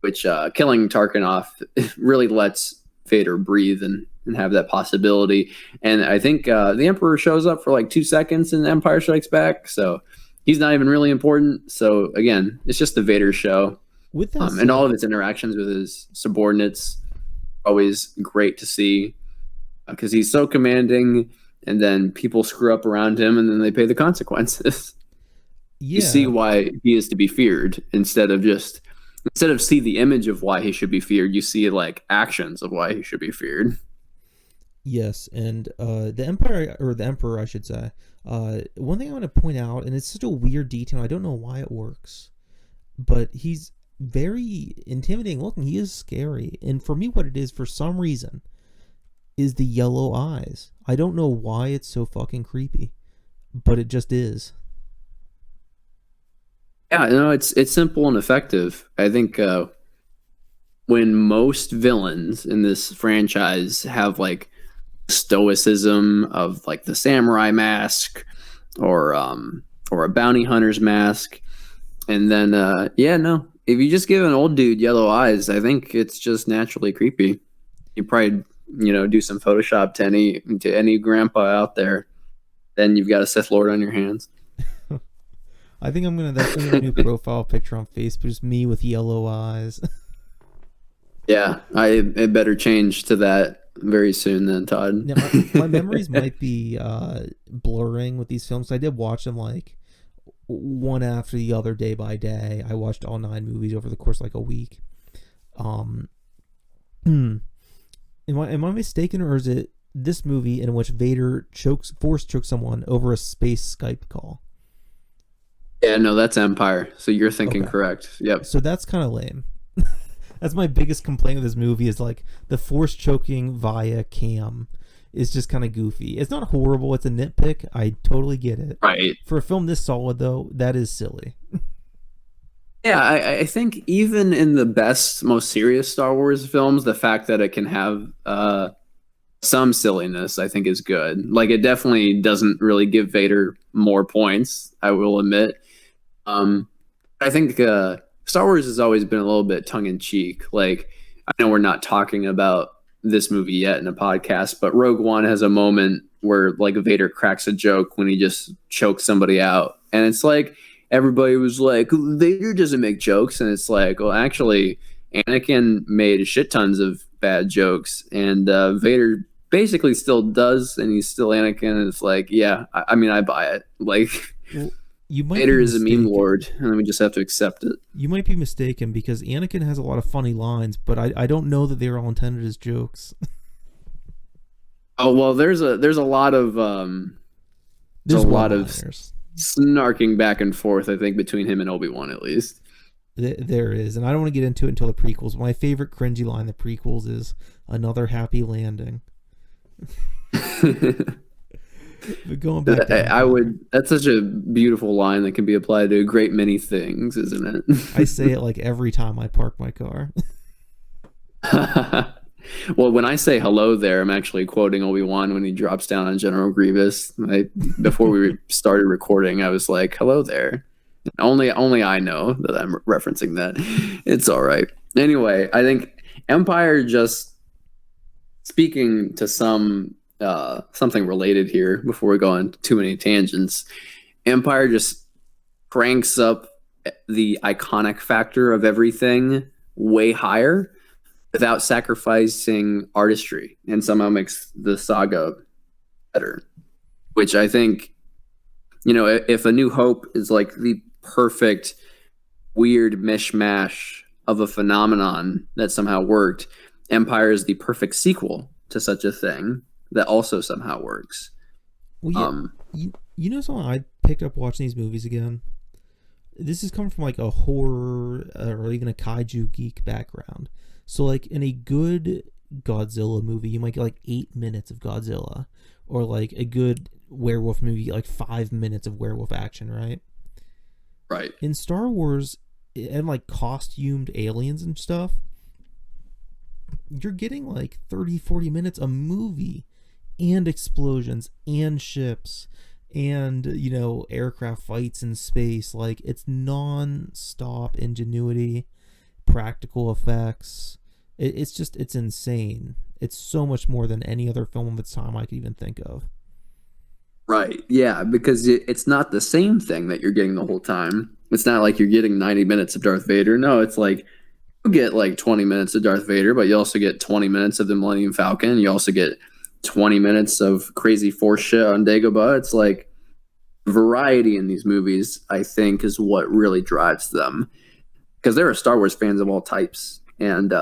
which killing Tarkin off really lets Vader breathe and have that possibility. And I think the Emperor shows up for like 2 seconds in Empire Strikes Back, so he's not even really important. So again, it's just the Vader show. With that And all of its interactions with his subordinates, always great to see, because he's so commanding, and then people screw up around him, and then they pay the consequences. Yeah. You see why he is to be feared, instead of see the image of why he should be feared, you see like actions of why he should be feared. Yes, and the Empire, or the Emperor, I should say. One thing I want to point out, and it's such a weird detail, I don't know why it works, but he's very intimidating looking. He is scary, and for me, what it is, for some reason, is the yellow eyes. I don't know why it's so fucking creepy, but it just is. Yeah, no, it's simple and effective. I think when most villains in this franchise have like stoicism of like the samurai mask or a bounty hunter's mask, and then if you just give an old dude yellow eyes, I think it's just naturally creepy. You probably do some Photoshop to any grandpa out there, then you've got a Sith Lord on your hands. I think that's gonna be a new profile picture on Facebook, just me with yellow eyes. Yeah, it better change to that very soon then, Todd. Now, my memories might be blurring with these films. I did watch them like one after the other, day by day. I watched all 9 movies over the course of like a week. Um, am I mistaken, or is it this movie in which Vader force chokes someone over a space Skype call? Yeah, no, that's Empire. So you're thinking Okay, correct. Yep. so that's kind of lame. That's my biggest complaint with this movie is like the force choking via cam is just kind of goofy. It's not horrible. It's a nitpick. I totally get it. Right. For a film this solid, though, that is silly. Yeah, I think even in the best, most serious Star Wars films, the fact that it can have some silliness, I think, is good. Like, it definitely doesn't really give Vader more points, I will admit. I think Star Wars has always been a little bit tongue in cheek. Like, I know we're not talking about this movie yet in a podcast, but Rogue One has a moment where like Vader cracks a joke when he just chokes somebody out, and it's like everybody was like, Vader doesn't make jokes, and it's like, well, actually, Anakin made shit tons of bad jokes, and Vader basically still does, and he's still Anakin. And it's like, yeah, I mean, I buy it. Like, Well, you might Vader be is a meme mistaken. lord, and we just have to accept it. You might be mistaken because Anakin has a lot of funny lines, but I don't know that they're all intended as jokes. Oh well, there's a lot of there's There's a lot of one-liners. snarking back and forth, I think, between him and Obi-Wan at least. There is, and I don't want to get into it until the prequels. My favorite cringy line in the prequels is "Another happy landing." But going back to I Empire, would. That's such a beautiful line that can be applied to a great many things, isn't I say it like every time I park my car. it? Well, when I say hello there, I'm actually quoting Obi-Wan when he drops down on General Grievous. Before we started recording, I was like, "Hello there." Only I know that I'm referencing that. It's all right. Anyway, I think Empire, just speaking to something related here before we go on too many tangents. Empire just cranks up the iconic factor of everything way higher without sacrificing artistry, and somehow makes the saga better. Which I think, if A New Hope is like the perfect weird mishmash of a phenomenon that somehow worked, Empire is the perfect sequel to such a thing that also somehow works. Well, yeah, Um, you know something I picked up watching these movies again. This is coming from like a horror or even a kaiju geek background. So like in a good Godzilla movie, you might get like 8 minutes of Godzilla, or like a good werewolf movie, you get like 5 minutes of werewolf action, right? right. In Star Wars and like costumed aliens and stuff, you're getting like 30-40 minutes a movie, and explosions and ships and aircraft fights in space. Like, it's non-stop ingenuity, practical effects. It's insane. It's so much more than any other film of its time I could even think of. Right. Yeah, because it's not the same thing that you're getting the whole time. It's not like you're getting 90 minutes of Darth Vader. No, it's like you get like 20 minutes of Darth Vader, but you also get 20 minutes of the Millennium Falcon. You also get 20 minutes of crazy force shit on Dagobah. It's like variety in these movies, I think, is what really drives them. Because there are Star Wars fans of all types. And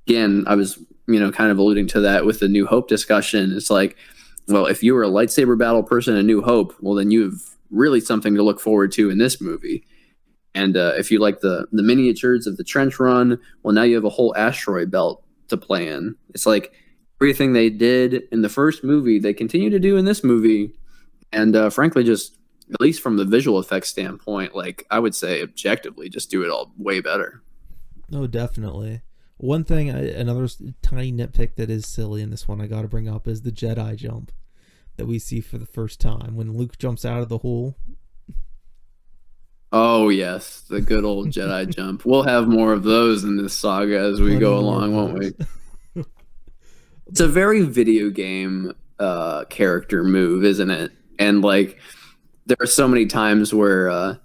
again, I was, kind of alluding to that with the New Hope discussion. It's like, well, if you were a lightsaber battle person in New Hope, well, then you have really something to look forward to in this movie. And if you like the miniatures of the trench run, well, now you have a whole asteroid belt to play in. It's like everything they did in the first movie, they continue to do in this movie. And frankly, just at least from the visual effects standpoint, like I would say objectively, just do it all way better. No, definitely. One thing, another tiny nitpick that is silly in this one I got to bring up is the Jedi Jump that we see for the first time when Luke jumps out of the hole. Oh yes, the good old Jedi jump. We'll have more of those in this saga as we Plenty go more along, of won't we? those. It's a very video game character move, isn't it? And like there are so many times where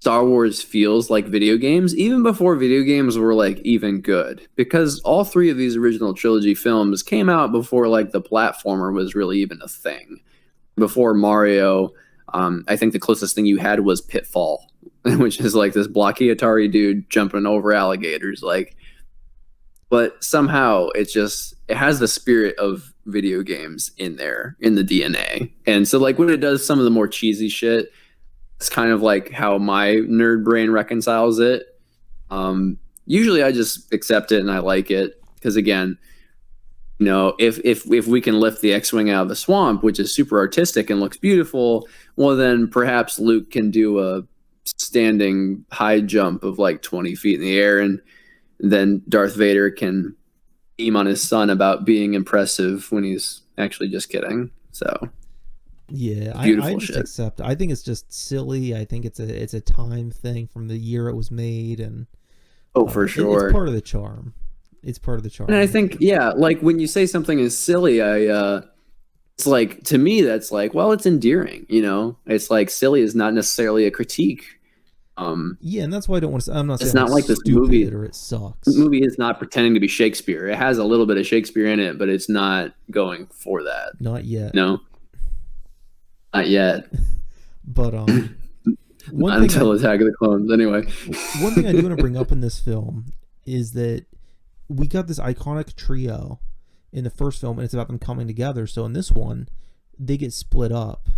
Star Wars feels like video games, even before video games were like even good, because all three of these original trilogy films came out before like the platformer was really even a thing. Before Mario, I think the closest thing you had was Pitfall, which is like this blocky Atari dude jumping over alligators. Like, but somehow it has the spirit of video games in there in the DNA. And so like when it does some of the more cheesy shit, it's kind of like how my nerd brain reconciles it. Usually I just accept it and I like it because again, you know, if we can lift the X-wing out of the swamp, which is super artistic and looks beautiful, well then perhaps Luke can do a standing high jump of like 20 feet in the air, and then Darth Vader can beam on his son about being impressive when he's actually just kidding. So yeah, I just accept it. I think it's just silly. I think it's a time thing from the year it was made, and for sure, it's part of the charm. It's part of the charm. And I think, yeah, like when you say something is silly, it's like, to me, that's like, well, it's endearing, you know? It's like silly is not necessarily a critique. Yeah, and that's why I don't want to. I'm not saying it's not like this movie or it sucks. The movie is not pretending to be Shakespeare. It has a little bit of Shakespeare in it, but it's not going for that. Not yet. No. Not yet. But until Attack of the Clones, anyway. One thing I do want to bring up in this film is that we got this iconic trio in the first film, and it's about them coming together. So in this one, they get split up,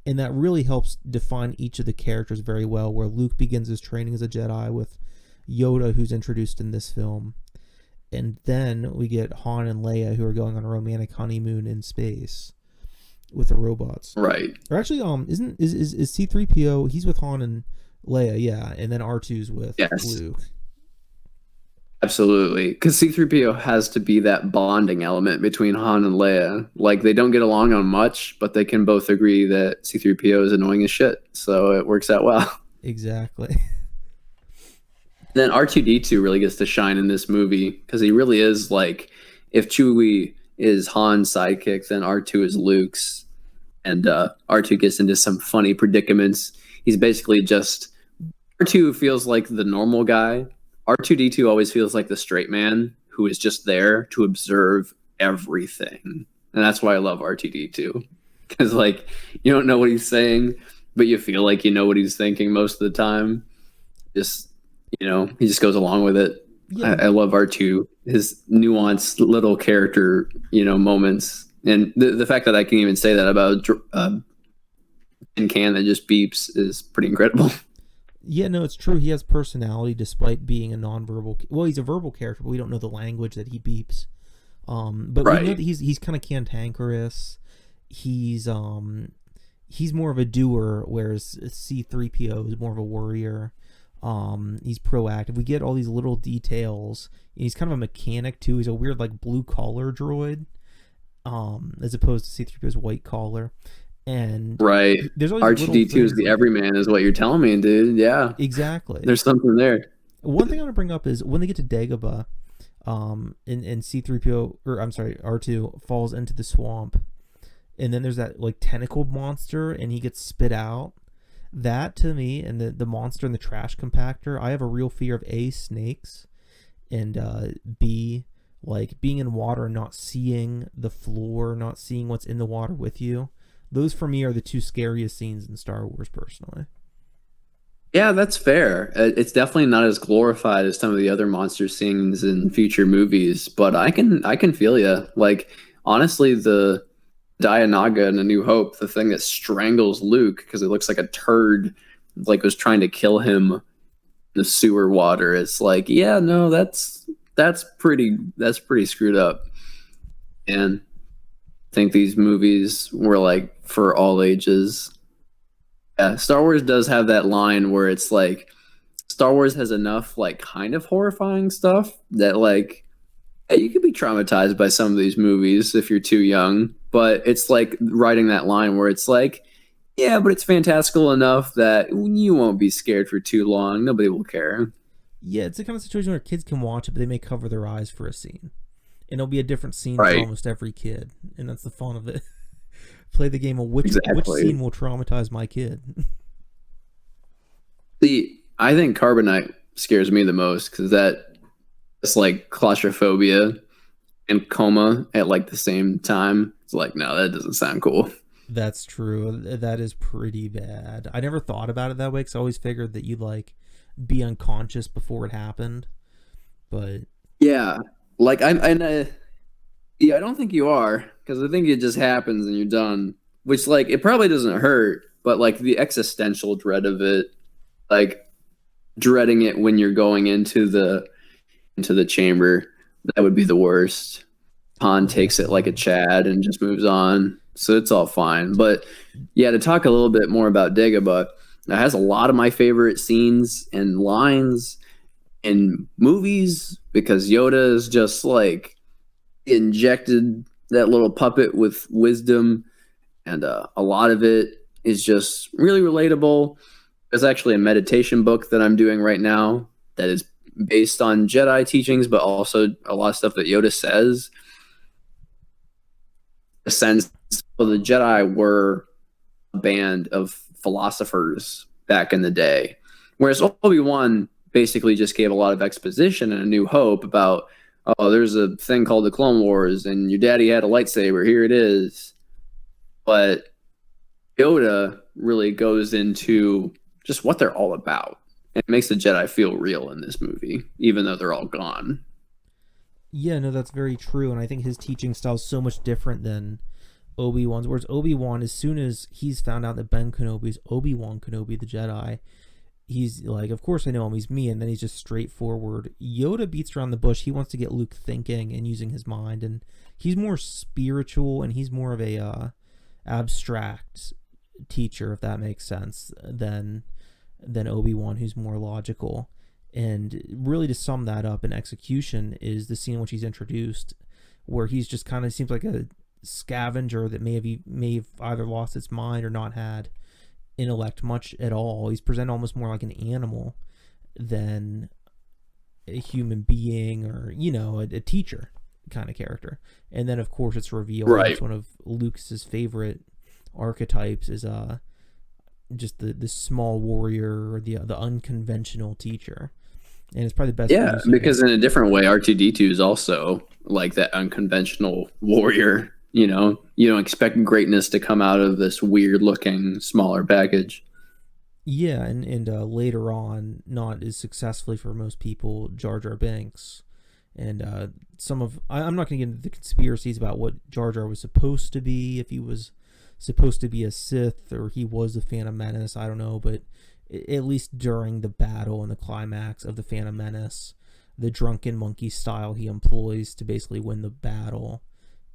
and that really helps define each of the characters very well. Where Luke begins his training as a Jedi with Yoda, who's introduced in this film, and then we get Han and Leia, who are going on a romantic honeymoon in space with the robots. Right. Or actually, is C-3PO? He's with Han and Leia, yeah, and then R2's with Luke. Absolutely, because C-3PO has to be that bonding element between Han and Leia. Like, they don't get along on much, but they can both agree that C-3PO is annoying as shit, so it works out well. Exactly. Then R2-D2 really gets to shine in this movie, because he really is like, if Chewie is Han's sidekick, then R2 is Luke's, and R2 gets into some funny predicaments. He's basically just, R2 feels like the normal guy. R2-D2 always feels like the straight man who is just there to observe everything. And that's why I love R2-D2. Because, like, you don't know what he's saying, but you feel like you know what he's thinking most of the time. Just, you know, he just goes along with it. Yeah. I love R2, his nuanced little character, you know, moments. And the fact that I can even say that about a tin can that just beeps is pretty incredible. Yeah, no, it's true. He has personality despite being a nonverbal. Well, he's a verbal character, but we don't know the language that he beeps. But we know that he's kind of cantankerous. He's more of a doer, whereas C-3PO is more of a worrier. He's proactive. We get all these little details. And he's kind of a mechanic too. He's a weird like blue collar droid, as opposed to C-3PO's white collar. And there's R2-D2 is the everyman, is what you're telling me, dude. Yeah, exactly. There's something there. One thing I want to bring up is when they get to Dagobah, and C-3PO, or I'm sorry, R2 falls into the swamp, and then there's that like tentacled monster, and he gets spit out. That to me, and the monster in the trash compactor, I have a real fear of A, snakes, and B, like being in water and not seeing the floor, not seeing what's in the water with you. Those for me are the two scariest scenes in Star Wars, personally. Yeah, that's fair. It's definitely not as glorified as some of the other monster scenes in future movies, but I can feel you. Like, honestly, the Dianaga in A New Hope, the thing that strangles Luke because it looks like a turd, like was trying to kill him in the sewer water. It's like, yeah, no, that's pretty screwed up. And I think these movies were like for all ages. Yeah, Star Wars does have that line where it's like Star Wars has enough like kind of horrifying stuff that like you could be traumatized by some of these movies if you're too young, but it's like writing that line where it's like, yeah, but it's fantastical enough that you won't be scared for too long. Nobody will care. Yeah, it's the kind of situation where kids can watch it, but they may cover their eyes for a scene. And it'll be a different scene for almost every kid. And that's the fun of it. Play the game of which scene will traumatize my kid. I think carbonite scares me the most because it's like claustrophobia and coma at like the same time. It's like, no, that doesn't sound cool. That's true. That is pretty bad. I never thought about it that way because I always figured that you'd like be unconscious before it happened. But Yeah, like yeah, I don't think you are because I think it just happens and you're done. Which like it probably doesn't hurt, but like the existential dread of it, like dreading it when you're going into the chamber, that would be the worst. Han takes it like a definitely. Chad and just moves on. So it's all fine. But yeah, to talk a little bit more about Dagobah, it has a lot of my favorite scenes and lines in movies because Yoda is just like injected that little puppet with wisdom, and a lot of it is just really relatable. There's actually a meditation book that I'm doing right now that is based on Jedi teachings, but also a lot of stuff that Yoda says. A sense of the Jedi were a band of philosophers back in the day, whereas Obi-Wan basically just gave a lot of exposition and a new hope about, oh, there's a thing called the Clone Wars, and your daddy had a lightsaber. Here it is. But Yoda really goes into just what they're all about. It makes the Jedi feel real in this movie, even though they're all gone. Yeah, no, that's very true. And I think his teaching style is so much different than Obi-Wan's. Whereas Obi-Wan, as soon as he's found out that Ben Kenobi's Obi-Wan Kenobi, the Jedi, he's like, of course I know him, he's me, and then he's just straightforward. Yoda beats around the bush. He wants to get Luke thinking and using his mind, and he's more spiritual and he's more of a abstract teacher, if that makes sense, than Obi-Wan, who's more logical. And really, to sum that up in execution, is the scene in which he's introduced, where he's just kind of seems like a scavenger that may have either lost its mind or not had intellect much at all. He's presented almost more like an animal than a human being, or a teacher kind of character. And then of course it's revealed, Right. it's one of Lucas's favorite archetypes, is just the small warrior, or the unconventional teacher. And it's probably the best Yeah, use of because it. in a different way, R2D2 is also like that unconventional warrior. You don't expect greatness to come out of this weird looking smaller package. Yeah, and later on, not as successfully for most people, Jar Jar Binks. And I'm not going to get into the conspiracies about what Jar Jar was supposed to be, if he was supposed to be a Sith or he was the Phantom Menace. I don't know, but at least during the battle and the climax of the Phantom Menace, the drunken monkey style he employs to basically win the battle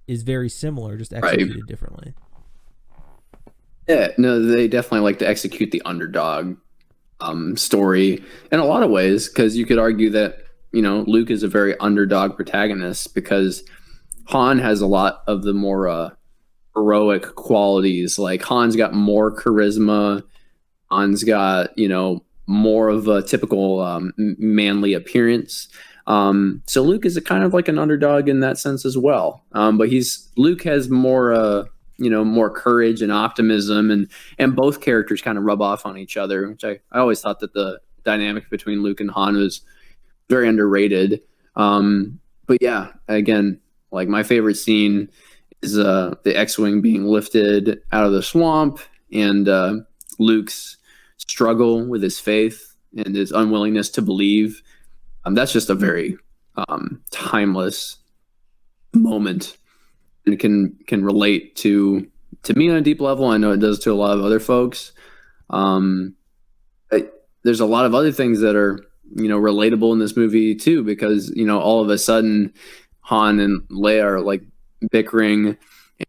is very similar, just Right. executed differently. Yeah, no, they definitely like to execute the underdog story in a lot of ways, because you could argue that, Luke is a very underdog protagonist because Han has a lot of the more heroic qualities. Like Han's got more charisma. Han's got, more of a typical manly appearance. So Luke is a kind of like an underdog in that sense as well. But Luke has more, more courage and optimism, and both characters kind of rub off on each other, which I always thought that the dynamic between Luke and Han was very underrated. But yeah, again, like my favorite scene is the X-wing being lifted out of the swamp, and Luke's struggle with his faith and his unwillingness to believe. That's just a very timeless moment, and can relate to me on a deep level. I know it does to a lot of other folks. Um, there's a lot of other things that are relatable in this movie too, because all of a sudden Han and Leia are like bickering,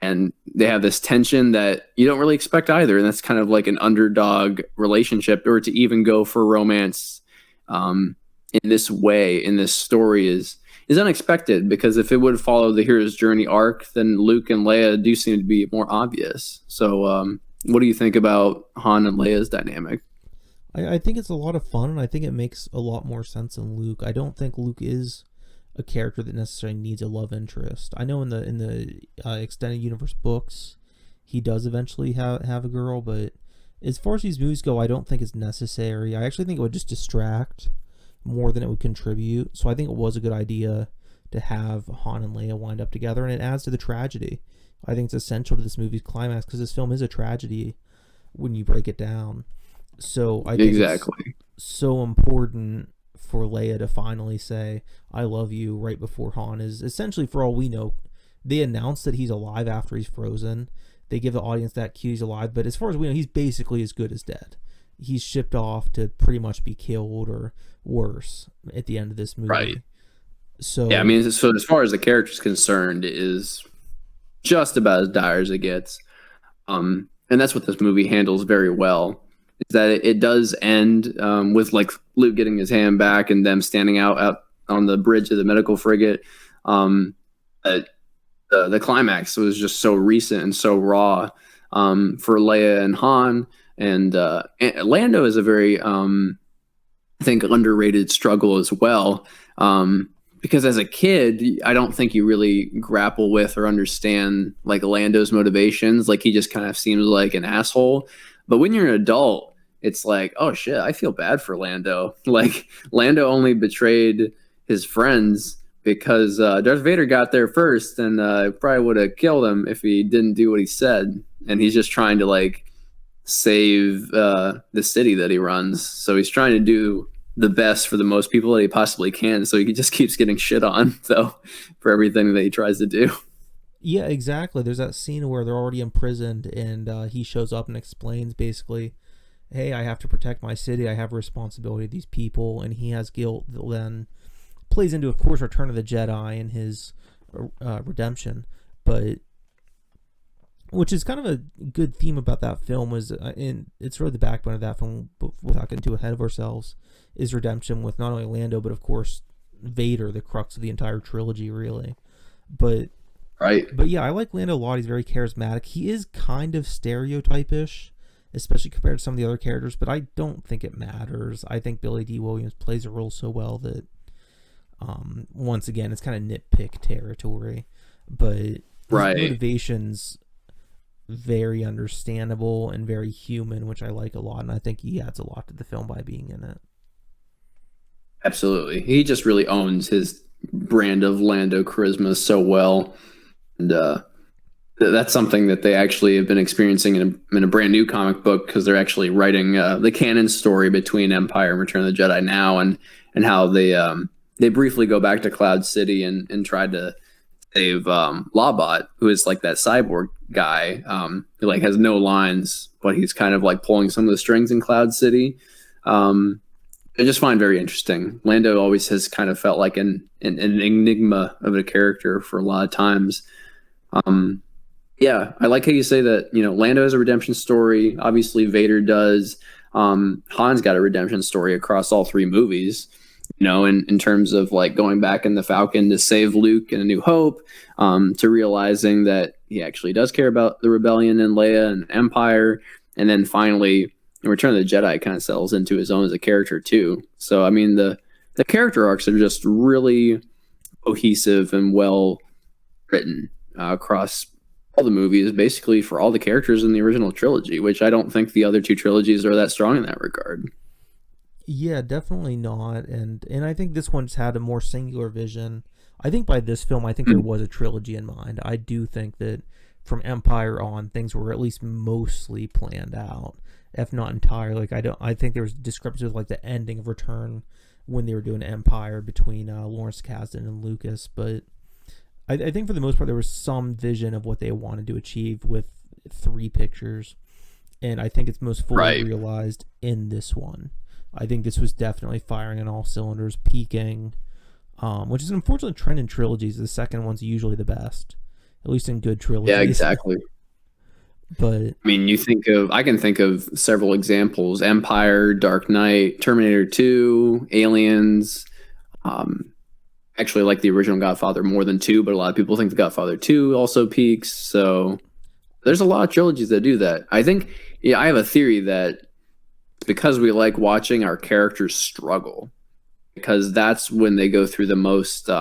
and they have this tension that you don't really expect either, and that's kind of like an underdog relationship, or to even go for romance in this way in this story is unexpected, because if it would follow the hero's journey arc, then Luke and Leia do seem to be more obvious. So what do you think about Han and Leia's dynamic? I think it's a lot of fun, and I think it makes a lot more sense than Luke. I don't think Luke is a character that necessarily needs a love interest. I know in the extended universe books, he does eventually have a girl, but as far as these movies go, I don't think it's necessary. I actually think it would just distract more than it would contribute. So I think it was a good idea to have Han and Leia wind up together, and it adds to the tragedy. I think it's essential to this movie's climax because this film is a tragedy when you break it down. So I think Exactly. it's so important for Leia to finally say "I love you" right before Han is essentially, for all we know, they announce that he's alive after he's frozen. They give the audience that cue he's alive, but as far as we know, he's basically as good as dead. He's shipped off to pretty much be killed or worse at the end of this movie. Right. So Yeah, I mean, so as far as the character's concerned, it is just about as dire as it gets. And that's what this movie handles very well. Is that it does end with like Luke getting his hand back and them standing out on the bridge of the medical frigate. The climax was just so recent and so raw for Leia and Han. And Lando is a very, I think, underrated struggle as well. Because as a kid, I don't think you really grapple with or understand like Lando's motivations. Like he just kind of seems like an asshole. But when you're an adult, it's like, oh shit, I feel bad for Lando. Like Lando only betrayed his friends because Darth Vader got there first and probably would have killed him if he didn't do what he said. And he's just trying to like save the city that he runs. So he's trying to do the best for the most people that he possibly can. So he just keeps getting shit on, though, for everything that he tries to do. yeah, exactly. There's that scene where they're already imprisoned, and he shows up and explains basically, "Hey, I have to protect my city. I have a responsibility to these people," and he has guilt that then plays into, of course, Return of the Jedi and his redemption, but which is kind of a good theme about that film was, and it's really the backbone of that film, but without getting too ahead of ourselves, is redemption with not only Lando, but of course Vader, the crux of the entire trilogy, really. But Right. but yeah, I like Lando a lot. He's very charismatic. He is kind of stereotypish, especially compared to some of the other characters, but I don't think it matters. I think Billy D. Williams plays a role so well that, once again, it's kind of nitpick territory. But his Right. motivations very understandable and very human, which I like a lot, and I think he adds a lot to the film by being in it. Absolutely. He just really owns his brand of Lando charisma so well. And that's something that they actually have been experiencing in a brand new comic book because they're actually writing the canon story between Empire and Return of the Jedi now, and how they briefly go back to Cloud City and try to save Lawbot, who is like that cyborg guy who like has no lines, but he's kind of like pulling some of the strings in Cloud City. I just find very interesting. Lando always has kind of felt like an enigma of a character for a lot of times. Yeah, I like how you say that, Lando has a redemption story. Obviously, Vader does. Han's got a redemption story across all three movies, in terms of like going back in the Falcon to save Luke in A New Hope, to realizing that he actually does care about the rebellion and Leia and Empire. And then finally, in Return of the Jedi, kind of settles into his own as a character too. So, I mean, the character arcs are just really cohesive and well written across all the movies, basically for all the characters in the original trilogy, which I don't think the other two trilogies are that strong in that regard. Yeah, definitely not. And I think this one's had a more singular vision. I think by this film, I think there was a trilogy in mind. I do think that from Empire on, things were at least mostly planned out, if not entirely. Like I think there was discrepancy with like the ending of Return when they were doing Empire between Lawrence Kasdan and Lucas. But I think for the most part, there was some vision of what they wanted to achieve with three pictures. And I think it's most fully realized in this one. I think this was definitely firing on all cylinders, peaking, which is an unfortunate trend in trilogies. The second one's usually the best, at least in good trilogies. Yeah, exactly. But I mean, I can think of several examples: Empire, Dark Knight, Terminator 2, Aliens. Actually, I like the original Godfather more than 2, but a lot of people think the Godfather 2 also peaks. So there's a lot of trilogies that do that. I think, I have a theory that because we like watching our characters struggle, because that's when they go through the most,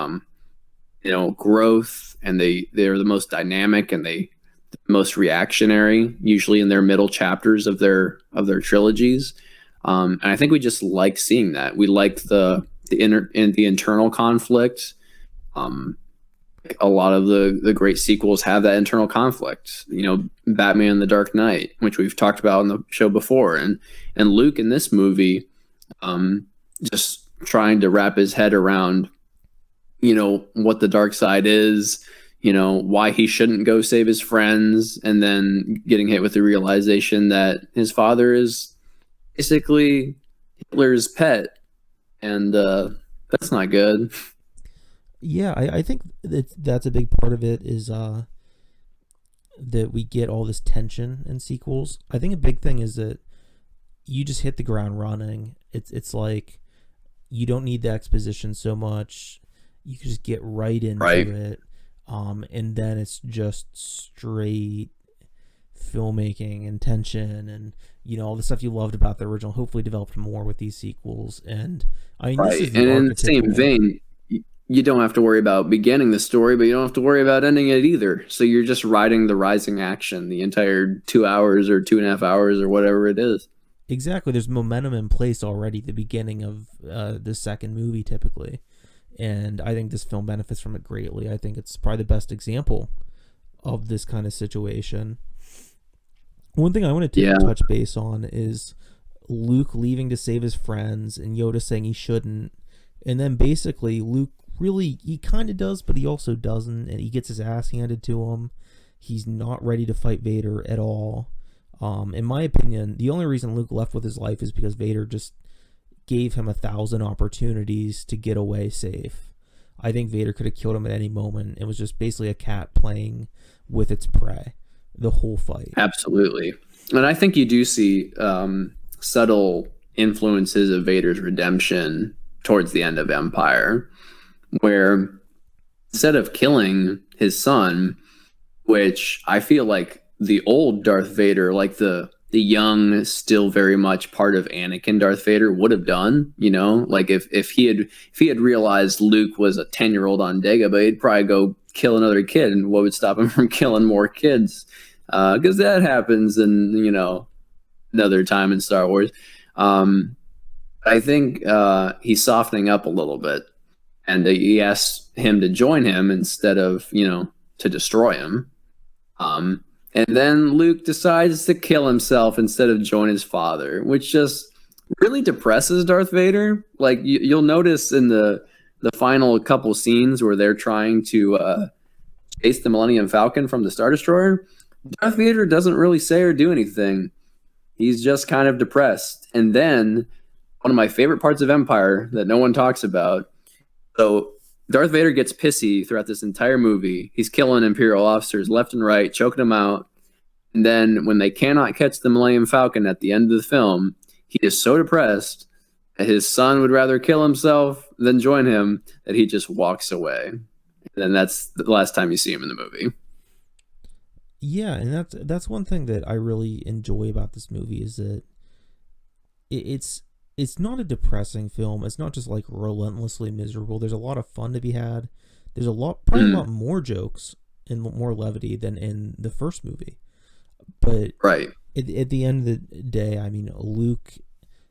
growth, and they're the most dynamic, and they most reactionary, usually in their middle chapters of their trilogies. And I think we just like seeing that. We like the internal conflict. A lot of the great sequels have that internal conflict. You know, Batman: The Dark Knight, which we've talked about on the show before, and Luke in this movie, just trying to wrap his head around, you know, what the dark side is, you know, why he shouldn't go save his friends, and then getting hit with the realization that his father is basically Hitler's pet, and that's not good. Yeah, I think that's a big part of it is that we get all this tension in sequels. I think a big thing is that you just hit the ground running. It's like you don't need the exposition so much. You can just get right into it. And then it's just straight filmmaking and tension and, you know, all the stuff you loved about the original hopefully developed more with these sequels. And I mean, this is and in the same vein, you don't have to worry about beginning the story, but you don't have to worry about ending it either. So you're just riding the rising action the entire 2 hours or 2.5 hours or whatever it is. Exactly. There's momentum in place already at the beginning of the second movie typically. And I think this film benefits from it greatly. I think it's probably the best example of this kind of situation. One thing I want to touch base on is Luke leaving to save his friends and Yoda saying he shouldn't. And then basically Luke really, he kind of does, but he also doesn't. And he gets his ass handed to him. He's not ready to fight Vader at all. In my opinion, the only reason Luke left with his life is because Vader just gave him 1,000 opportunities to get away safe. I think Vader could have killed him at any moment. It was just basically a cat playing with its prey the whole fight. Absolutely. And I think you do see subtle influences of Vader's redemption towards the end of Empire, where instead of killing his son, which I feel like the old Darth Vader, like the young, still very much part of Anakin Darth Vader would have done, you know, like if he had realized Luke was a 10-year-old on Dagobah, he'd probably go kill another kid, and what would stop him from killing more kids? Because that happens in, you know, another time in Star Wars. I think he's softening up a little bit, and he asks him to join him instead of, you know, to destroy him. And then Luke decides to kill himself instead of join his father, which just really depresses Darth Vader. Like you'll notice in the final couple scenes where they're trying to chase the Millennium Falcon from the Star Destroyer, Darth Vader doesn't really say or do anything. He's just kind of depressed. And then one of my favorite parts of Empire that no one talks about. So Darth Vader gets pissy throughout this entire movie. He's killing Imperial officers left and right, choking them out. And then when they cannot catch the Millennium Falcon at the end of the film, he is so depressed that his son would rather kill himself than join him that he just walks away. And then that's the last time you see him in the movie. Yeah, and that's one thing that I really enjoy about this movie is that it's not a depressing film. It's not just like relentlessly miserable. There's a lot of fun to be had. There's probably a lot more jokes and more levity than in the first movie. But at the end of the day, I mean, Luke,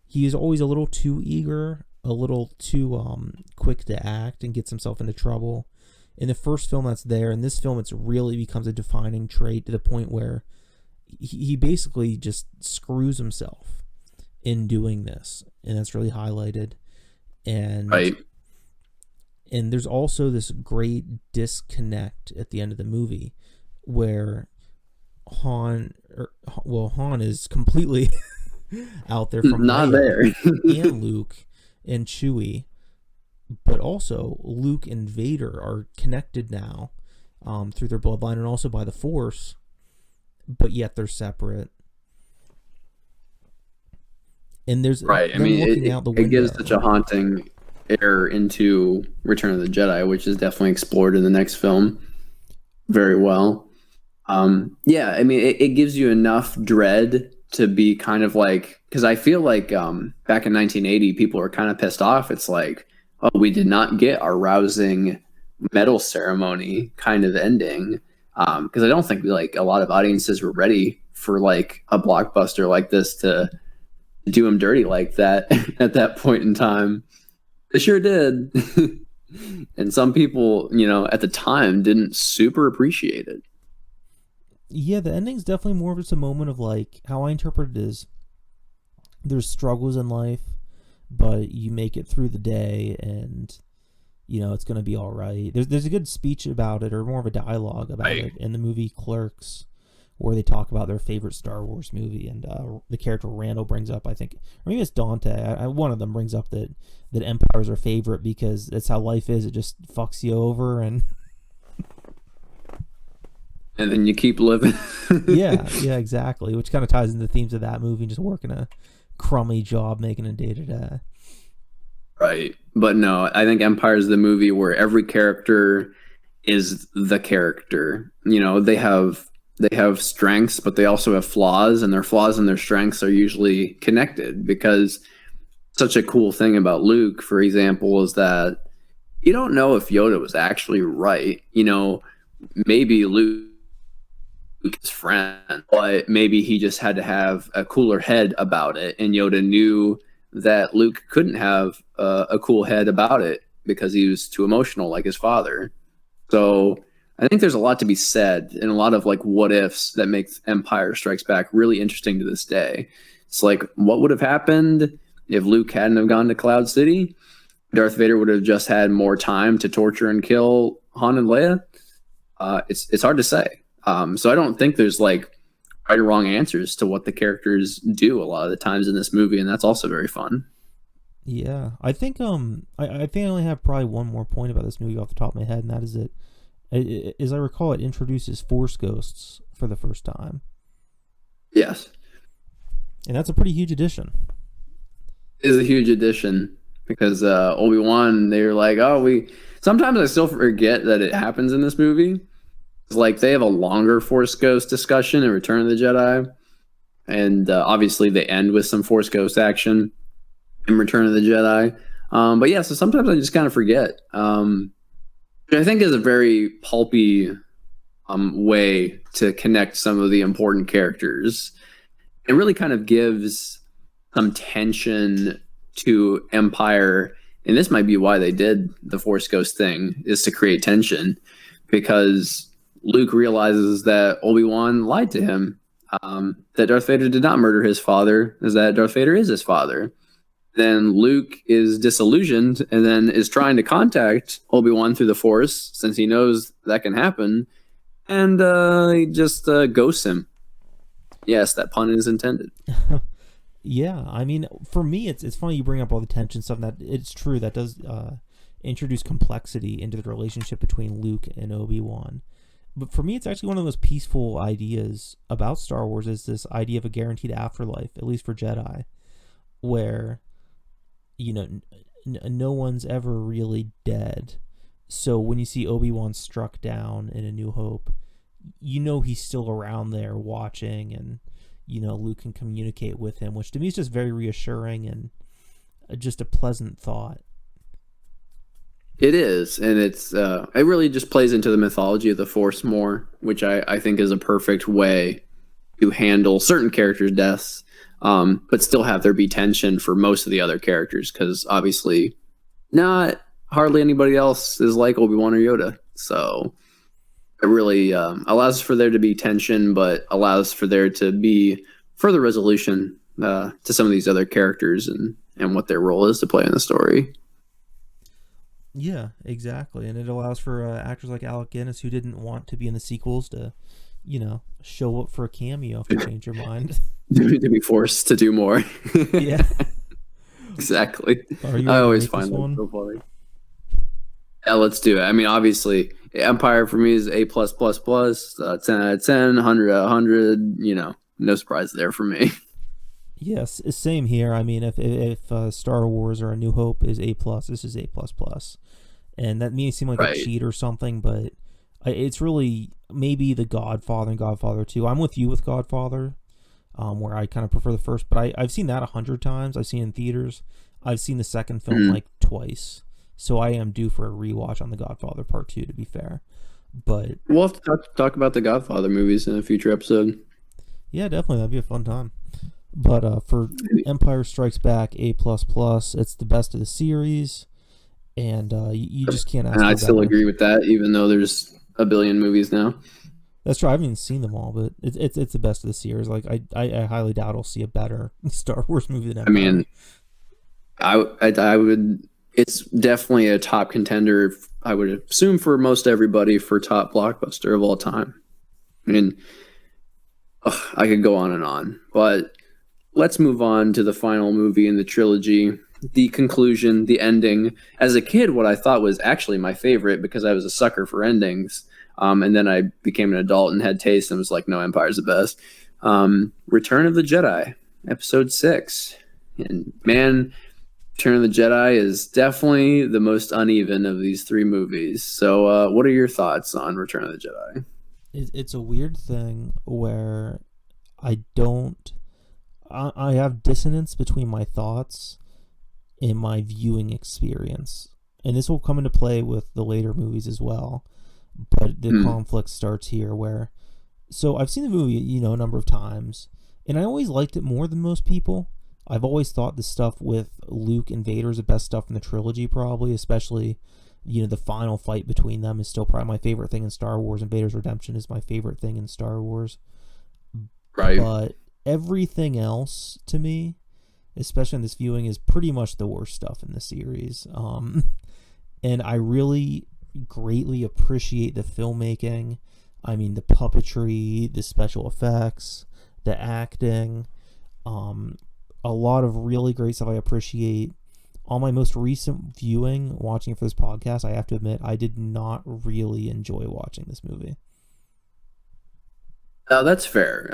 he is always a little too eager, a little too quick to act, and gets himself into trouble. In the first film, that's there. In this film, it's really becomes a defining trait to the point where he basically just screws himself in doing this, and that's really highlighted. And and there's also this great disconnect at the end of the movie where Han is completely out there from not Leia there and Luke and Chewie, but also Luke and Vader are connected now through their bloodline and also by the Force, but yet they're separate. And there's I mean, it gives such a haunting air into Return of the Jedi, which is definitely explored in the next film very well. Yeah, I mean, it gives you enough dread to be kind of like, because I feel like back in 1980, people were kind of pissed off. It's like, oh, we did not get our rousing medal ceremony kind of ending. because I don't think like a lot of audiences were ready for like a blockbuster like this to do him dirty like that at that point in time. They sure did. And some people, at the time didn't super appreciate it. Yeah, the ending's definitely more of just a moment of like, how I interpret it is there's struggles in life, but you make it through the day and it's going to be all right. There's a good speech about it, or more of a dialogue about it in the movie Clerks, where they talk about their favorite Star Wars movie, and the character Randall brings up, I think, or maybe it's Dante. One of them brings up that Empire's their favorite because it's how life is. It just fucks you over, and then you keep living. yeah, exactly. Which kind of ties into the themes of that movie, just working a crummy job, making a day to day. Right. But no, I think Empire is the movie where every character is the character. They have strengths, but they also have flaws, and their flaws and their strengths are usually connected, because such a cool thing about Luke, for example, is that you don't know if Yoda was actually right. Maybe Luke's friend, but maybe he just had to have a cooler head about it, and Yoda knew that Luke couldn't have a cool head about it because he was too emotional like his father. So I think there's a lot to be said, and a lot of like what ifs that makes Empire Strikes Back really interesting to this day. It's like, what would have happened if Luke hadn't have gone to Cloud City? Darth Vader would have just had more time to torture and kill Han and Leia. It's hard to say. So I don't think there's like right or wrong answers to what the characters do a lot of the times in this movie, and that's also very fun. Yeah, I think I think I only have probably one more point about this movie off the top of my head, and that is that, as I recall, it introduces Force ghosts for the first time. Yes, and that's a pretty huge addition. It is a huge addition, because Obi-Wan, they're like, sometimes I still forget that it happens in this movie. It's like they have a longer Force ghost discussion in Return of the Jedi, and obviously they end with some Force ghost action in Return of the Jedi. But yeah, so sometimes I just kind of forget. Which I think is a very pulpy way to connect some of the important characters. It really kind of gives some tension to Empire, and this might be why they did the Force Ghost thing, is to create tension, because Luke realizes that Obi-Wan lied to him, that Darth Vader did not murder his father, is that Darth Vader is his father. Then Luke is disillusioned and then is trying to contact Obi-Wan through the Force, since he knows that can happen, and he just ghosts him. Yes, that pun is intended. Yeah, I mean, for me, it's funny you bring up all the tension stuff. That it's true, that does introduce complexity into the relationship between Luke and Obi-Wan. But for me, it's actually one of the most peaceful ideas about Star Wars, is this idea of a guaranteed afterlife, at least for Jedi, where no one's ever really dead. So when you see Obi-Wan struck down in A New Hope, he's still around there watching, and Luke can communicate with him, which to me is just very reassuring and just a pleasant thought. It is, and it really just plays into the mythology of the Force more, which I think is a perfect way to handle certain characters' deaths, but still have there be tension for most of the other characters, because obviously not hardly anybody else is like Obi-Wan or Yoda. So it really allows for there to be tension, but allows for there to be further resolution to some of these other characters and what their role is to play in the story. Yeah, exactly. And it allows for actors like Alec Guinness, who didn't want to be in the sequels, to, show up for a cameo if you change your mind. To be forced to do more. Yeah. Exactly. I always find that so funny. Yeah, let's do it. I mean, obviously, Empire for me is A+++, 10 out of 10, 100 out of 100. No surprise there for me. Yes, same here. I mean, if Star Wars or A New Hope is A+, this is A++. And that may seem like a cheat or something, but it's really maybe The Godfather and Godfather 2. I'm with you with Godfather, where I kind of prefer the first, but I've seen that 100 times. I've seen it in theaters. I've seen the second film like twice. So I am due for a rewatch on The Godfather Part 2, to be fair. But We'll have to talk about the Godfather movies in a future episode. yeah, definitely that'd be a fun time. But for Empire Strikes Back, A plus plus, it's the best of the series, and you just can't And ask I for still better. agree with that, even though there's a billion movies now. That's true. I haven't even seen them all, but it's the best of the series. Like I highly doubt I'll see a better Star Wars movie than I mean, Empire. I would. It's definitely a top contender. I would assume for most everybody for top blockbuster of all time. I mean, I could go on and on, but let's move on to the final movie in the trilogy, the conclusion, the ending. As a kid, what I thought was actually my favorite because I was a sucker for endings. And then I became an adult and had taste and was like, no, Empire's the best. Return of the Jedi, episode 6. And man, Return of the Jedi is definitely the most uneven of these three movies. So, what are your thoughts on Return of the Jedi? It's a weird thing where I don't. I have dissonance between my thoughts and my viewing experience, and this will come into play with the later movies as well. But the conflict starts here, where so I've seen the movie, a number of times, and I always liked it more than most people. I've always thought the stuff with Luke and Vader is the best stuff in the trilogy, probably, especially, the final fight between them is still probably my favorite thing in Star Wars, and Vader's redemption is my favorite thing in Star Wars. Right. But everything else to me, especially in this viewing, is pretty much the worst stuff in the series. And I really greatly appreciate the filmmaking. I mean, the puppetry, the special effects, the acting, a lot of really great stuff I appreciate. On my most recent viewing, watching for this podcast, I have to admit, I did not really enjoy watching this movie. That's fair.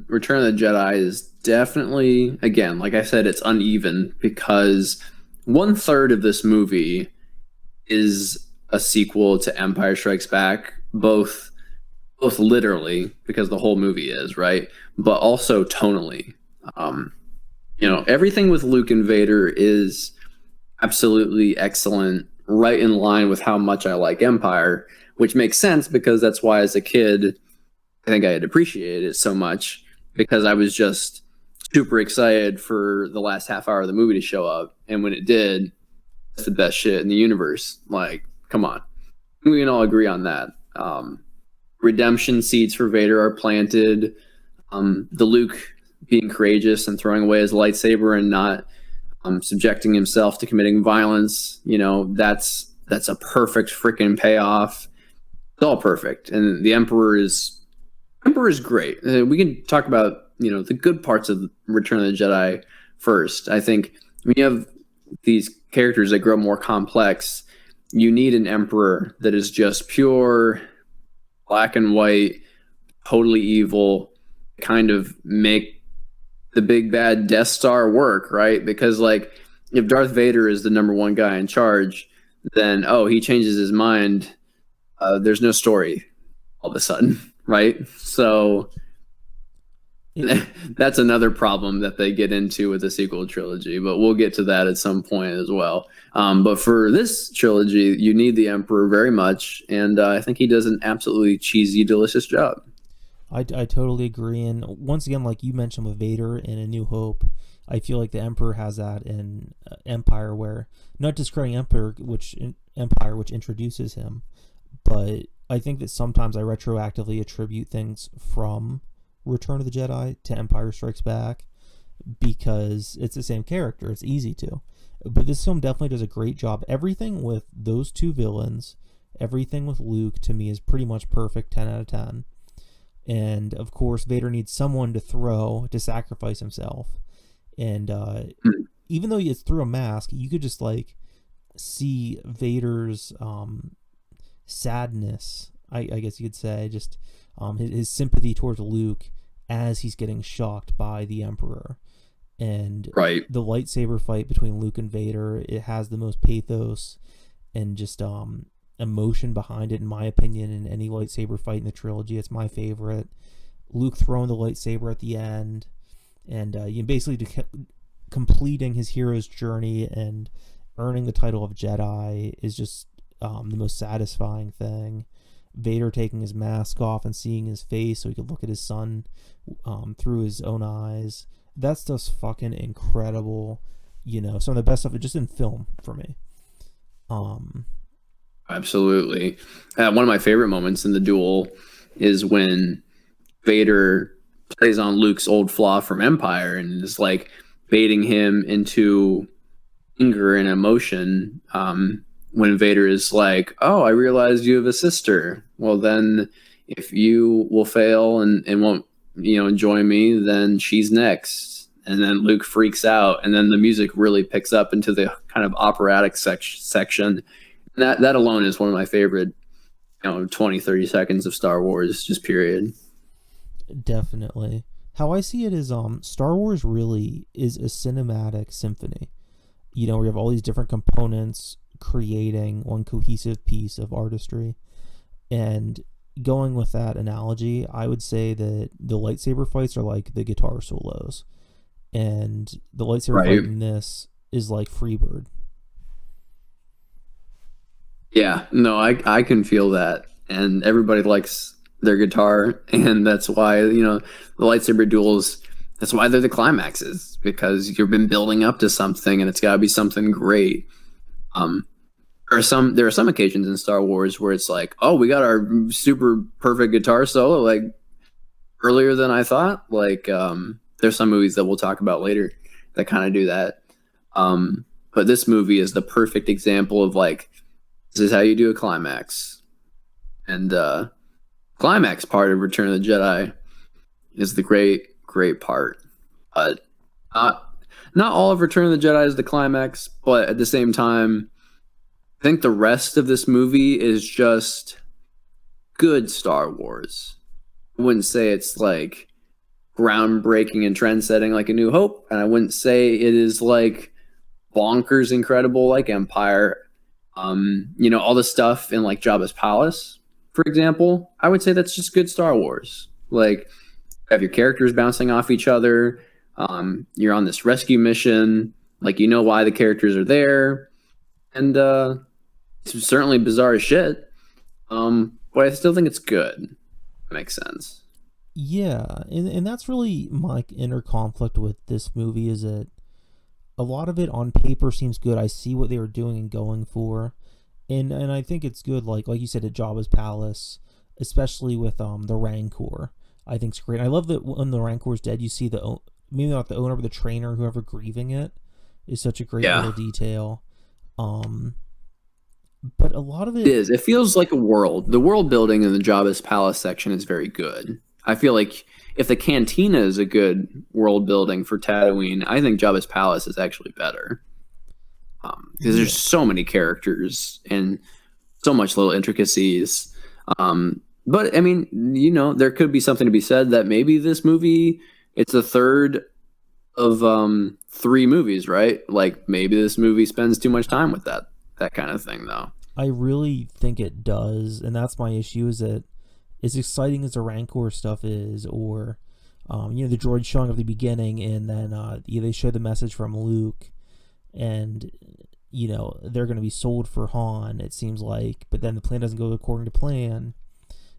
Return of the Jedi is definitely, again, like I said, it's uneven because 1/3 of this movie is a sequel to Empire Strikes Back, both literally because the whole movie is right, but also tonally. Everything with Luke and Vader is absolutely excellent, right in line with how much I like Empire, which makes sense because that's why as a kid I think I had appreciated it so much because I was just super excited for the last half hour of the movie to show up. And when it did, it's the best shit in the universe. Like, come on. We can all agree on that. Redemption seeds for Vader are planted. The Luke being courageous and throwing away his lightsaber and not subjecting himself to committing violence, that's a perfect freaking payoff. It's all perfect. And the Emperor is great. We can talk about the good parts of Return of the Jedi first. I think when you have these characters that grow more complex, you need an Emperor that is just pure black and white, totally evil, kind of make the big bad Death Star work, right? Because if Darth Vader is the number one guy in charge, then he changes his mind. There's no story all of a sudden. Right? So that's another problem that they get into with the sequel trilogy, but we'll get to that at some point as well. But for this trilogy, you need the Emperor very much, and I think he does an absolutely cheesy, delicious job. I totally agree. And once again, like you mentioned with Vader in A New Hope, I feel like the Emperor has that in Empire, where not discrediting Empire, which introduces him, but I think that sometimes I retroactively attribute things from Return of the Jedi to Empire Strikes Back because it's the same character. It's easy to. But this film definitely does a great job. Everything with those two villains, everything with Luke, to me, is pretty much perfect, 10 out of 10. And, of course, Vader needs someone to sacrifice himself. And even though it's through a mask, you could just, see Vader's sadness, I guess you could say, just his sympathy towards Luke as he's getting shocked by the Emperor. And right. The lightsaber fight between Luke and Vader, it has the most pathos and just emotion behind it, in my opinion, in any lightsaber fight in the trilogy. It's my favorite. Luke throwing the lightsaber at the end, and basically completing his hero's journey and earning the title of Jedi is just the most satisfying thing. Vader taking his mask off and seeing his face so he could look at his son through his own eyes. That stuff's fucking incredible. Some of the best stuff just in film for me. Absolutely. One of my favorite moments in the duel is when Vader plays on Luke's old flaw from Empire and is like baiting him into anger and emotion. When Vader is like, "Oh, I realized you have a sister. Well, then if you will fail and won't, join me, then she's next." And then Luke freaks out, and then the music really picks up into the kind of operatic section. And that alone is one of my favorite, 20, 30 seconds of Star Wars, just period. Definitely. How I see it is Star Wars really is a cinematic symphony. We have all these different components creating one cohesive piece of artistry. And going with that analogy, I would say that the lightsaber fights are like the guitar solos. And the lightsaber fight in this is like Freebird. Yeah, no, I can feel that. And everybody likes their guitar, and that's why, the lightsaber duels, that's why they're the climaxes, because you've been building up to something and it's got to be something great. There are some occasions in Star Wars where it's like, oh, we got our super perfect guitar solo like earlier than I thought. Like there's some movies that we'll talk about later that kind of do that. But this movie is the perfect example of like, this is how you do a climax. And climax part of Return of the Jedi is the great part. But not all of Return of the Jedi is the climax, but at the same time, I think the rest of this movie is just good Star Wars. I wouldn't say it's like groundbreaking and trend-setting like A New Hope, and I wouldn't say it is like bonkers incredible like Empire. All the stuff in like Jabba's palace, for example, I would say that's just good Star Wars. Like, you have your characters bouncing off each other. You're on this rescue mission. Like, why the characters are there. And it's certainly bizarre as shit. But I still think it's good. Makes sense. Yeah, and that's really my inner conflict with this movie, is that a lot of it on paper seems good. I see what they were doing and going for. And I think it's good, like you said, at Jabba's palace, especially with the Rancor. I think it's great. I love that when the Rancor's dead, you see maybe not the owner, but the trainer, whoever grieving it, is such a great little detail. But a lot of it is. It feels like a world. The world building in the Jabba's palace section is very good. I feel like if the cantina is a good world building for Tatooine, I think Jabba's palace is actually better. Because there's so many characters and so much little intricacies. But I mean, there could be something to be said that maybe this movie, it's the third of 3 movies, right? Like maybe this movie spends too much time with that kind of thing, though. I really think it does, and that's my issue, is that as exciting as the Rancor stuff is, or the droid showing up at the beginning, and then they show the message from Luke, and they're going to be sold for Han, it seems like, but then the plan doesn't go according to plan,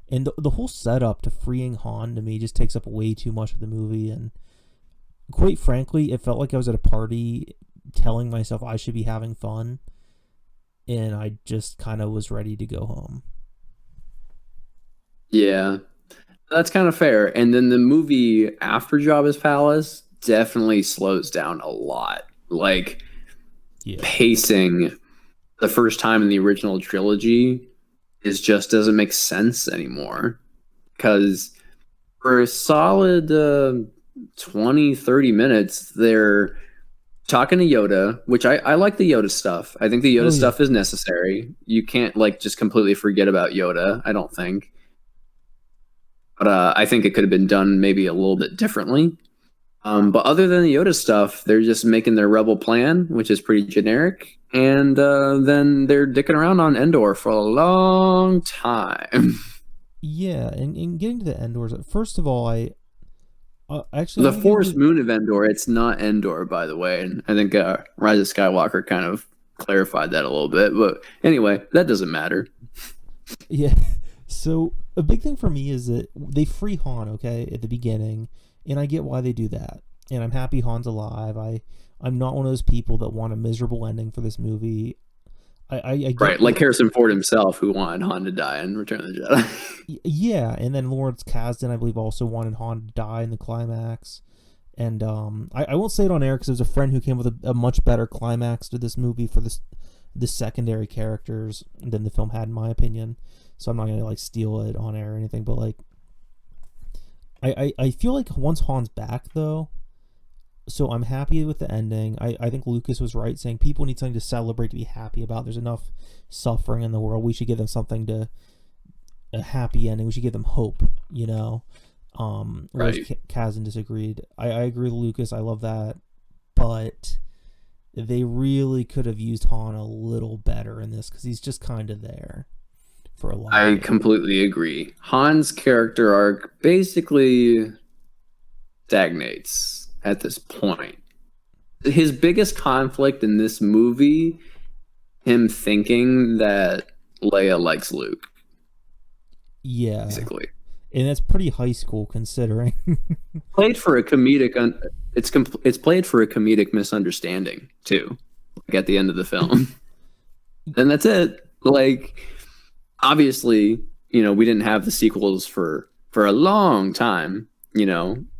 and the whole setup to freeing Han, to me, just takes up way too much of the movie. And quite frankly, it felt like I was at a party telling myself I should be having fun, and I just kind of was ready to go home. Yeah, that's kind of fair. And then the movie after Jabba's palace definitely slows down a lot. Like, pacing the first time in the original trilogy just doesn't make sense anymore. Because for a solid 20, 30 minutes, they're talking to Yoda, which I like the Yoda stuff. I think the Yoda stuff is necessary. You can't just completely forget about Yoda, I don't think. But I think it could have been done maybe a little bit differently. But other than the Yoda stuff, they're just making their rebel plan, which is pretty generic. And then they're dicking around on Endor for a long time. Yeah, and getting to the Endors, first of all, the forest moon of Endor, it's not Endor, by the way. And I think Rise of Skywalker kind of clarified that a little bit. But anyway, that doesn't matter. Yeah. So a big thing for me is that they free Han, okay, at the beginning, and I get why they do that. And I'm happy Han's alive. I'm not one of those people that want a miserable ending for this movie. I Right, get like that. Harrison Ford himself, who wanted Han to die in Return of the Jedi. Yeah, and then Lawrence Kasdan, I believe, also wanted Han to die in the climax. And I won't say it on air because there's a friend who came with a much better climax to this movie for the secondary characters than the film had, in my opinion. So I'm not gonna like steal it on air or anything, but like I feel like once Han's back though, so I'm happy with the ending. I think Lucas was right saying people need something to celebrate, to be happy about. There's enough suffering in the world. We should give them something to a happy ending. We should give them hope, you know. Whereas Right. Kazan disagreed. I agree with Lucas. I love that, but they really could have used Han a little better in this because he's just kind of there for a lot of I it. completely agree. Han's character arc basically stagnates at this point. His biggest conflict in this movie, him thinking that Leia likes Luke, Yeah, basically. and that's pretty high school considering. Played for a comedic it's played for a comedic misunderstanding too. Like at the end of the film. And that's it. Like obviously, we didn't have the sequels for a long time,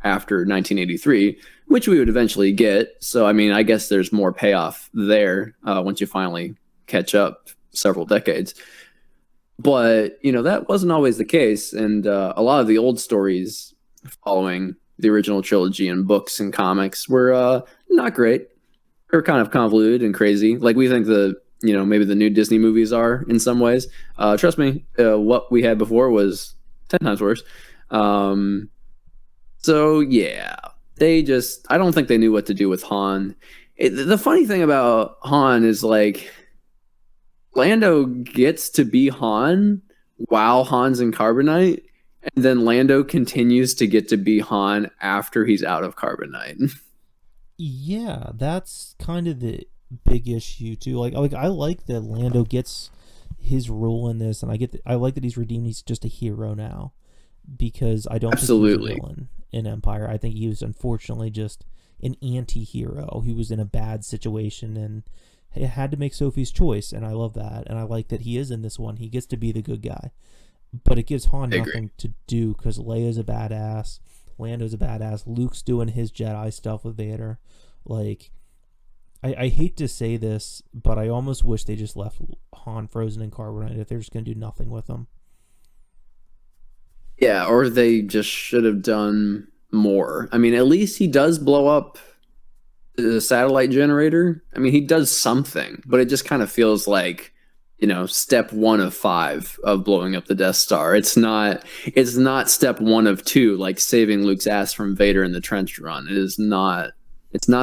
after 1983, which we would eventually get. So I mean, I guess there's more payoff there once you finally catch up several decades. But that wasn't always the case, and a lot of the old stories following the original trilogy and books and comics were not great. They were kind of convoluted and crazy, like we think maybe the new Disney movies are in some ways. Trust me, what we had before was 10 times worse. So yeah, I don't think they knew what to do with Han. The funny thing about Han is like Lando gets to be Han while Han's in Carbonite, and then Lando continues to get to be Han after he's out of Carbonite. Yeah, that's kind of the big issue too. Like I like that Lando gets his role in this, and I like that he's redeemed. He's just a hero now because I don't think he was a Absolutely. villain in Empire. I think he was unfortunately just an anti-hero. He was in a bad situation and he had to make Sophie's choice, and I love that. And I like that he is in this one. He gets to be the good guy, but it gives Han I agree. nothing to do because Leia's a badass, Lando's a badass, Luke's doing his Jedi stuff with Vader. Like, I hate to say this, but I almost wish they just left Han frozen in carbonite if they're just gonna do nothing with him. Yeah, or they just should have done more. I mean, at least he does blow up the satellite generator. I mean, he does something, but it just kind of feels like, step one of five of blowing up the Death Star. It's not step one of two, like saving Luke's ass from Vader in the trench run. It's not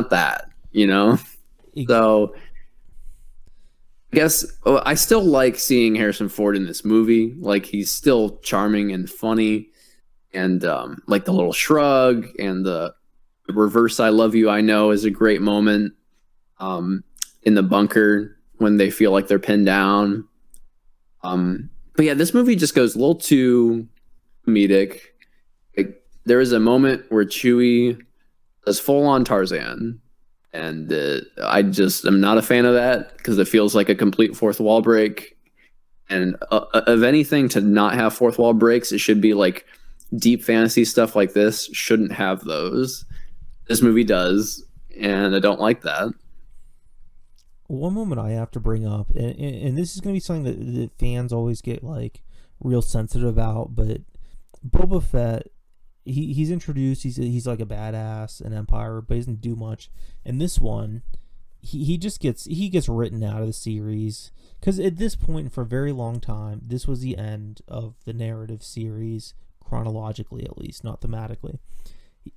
that, Ex- So I guess I still like seeing Harrison Ford in this movie. Like he's still charming and funny, and like the little shrug and the reverse "I love you, I know" is a great moment um, in the bunker when they feel like they're pinned down. But yeah, this movie just goes a little too comedic. Like, there is a moment where Chewie does full on Tarzan, and I just am not a fan of that because it feels like a complete fourth wall break. And of anything to not have fourth wall breaks, it should be like deep fantasy stuff like this shouldn't have those. This movie does, and I don't like that. One moment I have to bring up, and this is gonna be something that fans always get like real sensitive about, but Boba Fett, he's introduced. He's like a badass in Empire, but he doesn't do much. And this one, he just gets written out of the series because at this point, for a very long time, this was the end of the narrative series chronologically, at least, not thematically.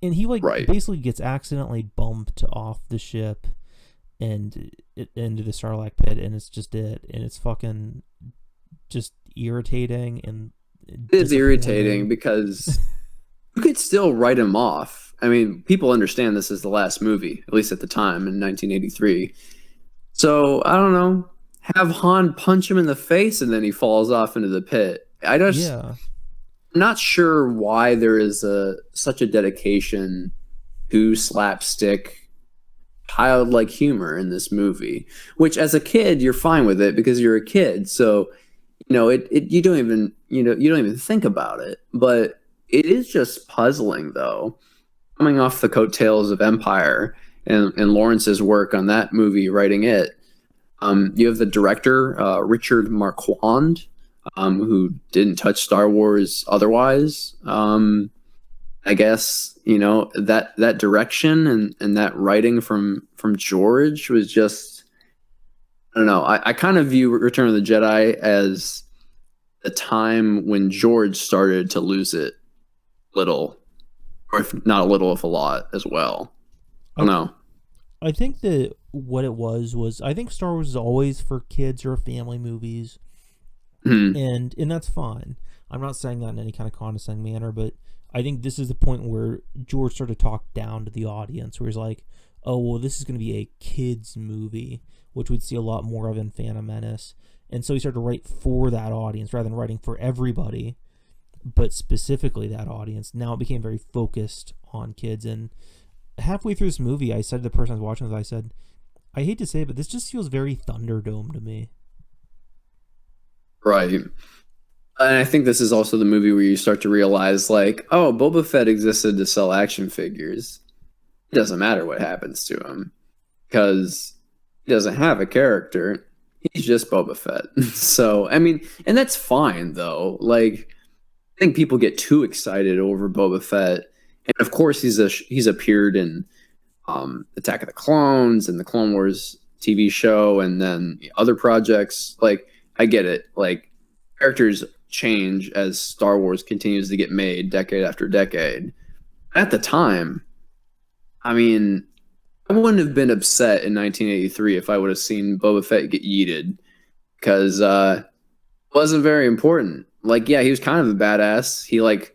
And he like Right. basically gets accidentally bumped off the ship and into the Sarlacc pit, and it's just it, and it's fucking just irritating and It's irritating disappointing. because you could still write him off. I mean, people understand this is the last movie, at least at the time in 1983. So I don't know. Have Han punch him in the face and then he falls off into the pit. Yeah. I'm not sure why there is such a dedication to slapstick childlike humor in this movie, which as a kid you're fine with it because you're a kid. So, you don't even, you don't even think about it. But it is just puzzling though, coming off the coattails of Empire and Lawrence's work on that movie, writing it. You have the director, Richard Marquand, who didn't touch Star Wars otherwise. I guess that direction and that writing from George was just, I don't know. I kind of view Return of the Jedi as the time when George started to lose it little, or if not a little, if a lot as well. I don't know. I think that what it was I think Star Wars is always for kids or family movies, Mhm. and that's fine. I'm not saying that in any kind of condescending manner, but I think this is the point where George started to talk down to the audience, where he's like, "Oh, well, this is going to be a kids movie," which we'd see a lot more of in Phantom Menace, and so he started to write for that audience rather than writing for everybody, but specifically that audience. Now it became very focused on kids, and halfway through this movie, I said to the person I was watching this, I said, I hate to say it, but this just feels very Thunderdome to me. Right. And I think this is also the movie where you start to realize, like, oh, Boba Fett existed to sell action figures. It doesn't matter what happens to him because he doesn't have a character. He's just Boba Fett. So, I mean, and that's fine though. Like, I think people get too excited over Boba Fett, and of course, he's appeared in Attack of the Clones and the Clone Wars TV show, and then other projects. Like, I get it. Like, characters change as Star Wars continues to get made decade after decade. At the time, I mean, I wouldn't have been upset in 1983 if I would have seen Boba Fett get yeeted, because it wasn't very important. Like, yeah, he was kind of a badass. He like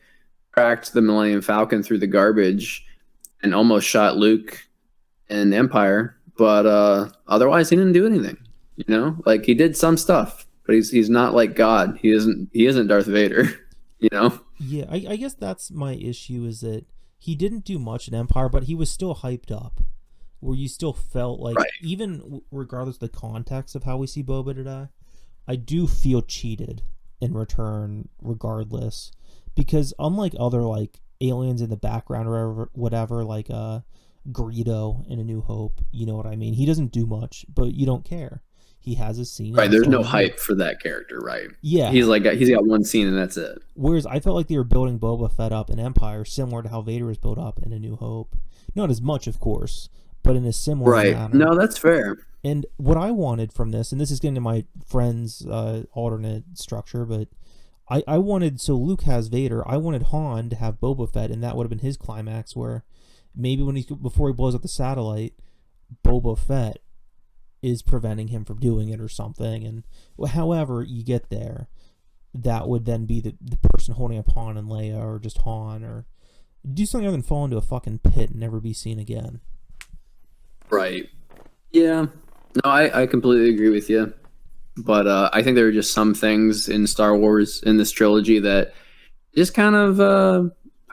cracked the Millennium Falcon through the garbage and almost shot Luke in Empire, but otherwise he didn't do anything. Like, he did some stuff, but he's not like God. He isn't Darth Vader. Yeah, I guess that's my issue, is that he didn't do much in Empire, but he was still hyped up, where you still felt like, Right. even regardless of the context of how we see Boba today, I do feel cheated in Return regardless, because unlike other like aliens in the background or whatever, like Greedo in A New Hope, you know what I mean? He doesn't do much, but you don't care. He has a scene. Right. And that's There's all no you need. hype for that character. Right. Yeah. He's got one scene and that's it. Whereas I felt like they were building Boba Fett up in Empire, similar to how Vader was built up in A New Hope. Not as much, of course, but in a similar Right. manner. No, that's fair. And what I wanted from this, and this is getting to my friend's alternate structure, but I wanted, so Luke has Vader, I wanted Han to have Boba Fett, and that would have been his climax, where maybe before he blows up the satellite, Boba Fett is preventing him from doing it or something, and however you get there, that would then be the person holding up Han and Leia, or just Han, or do something other than fall into a fucking pit and never be seen again. Right. Yeah. No, I completely agree with you. But I think there are just some things in Star Wars in this trilogy that just kind of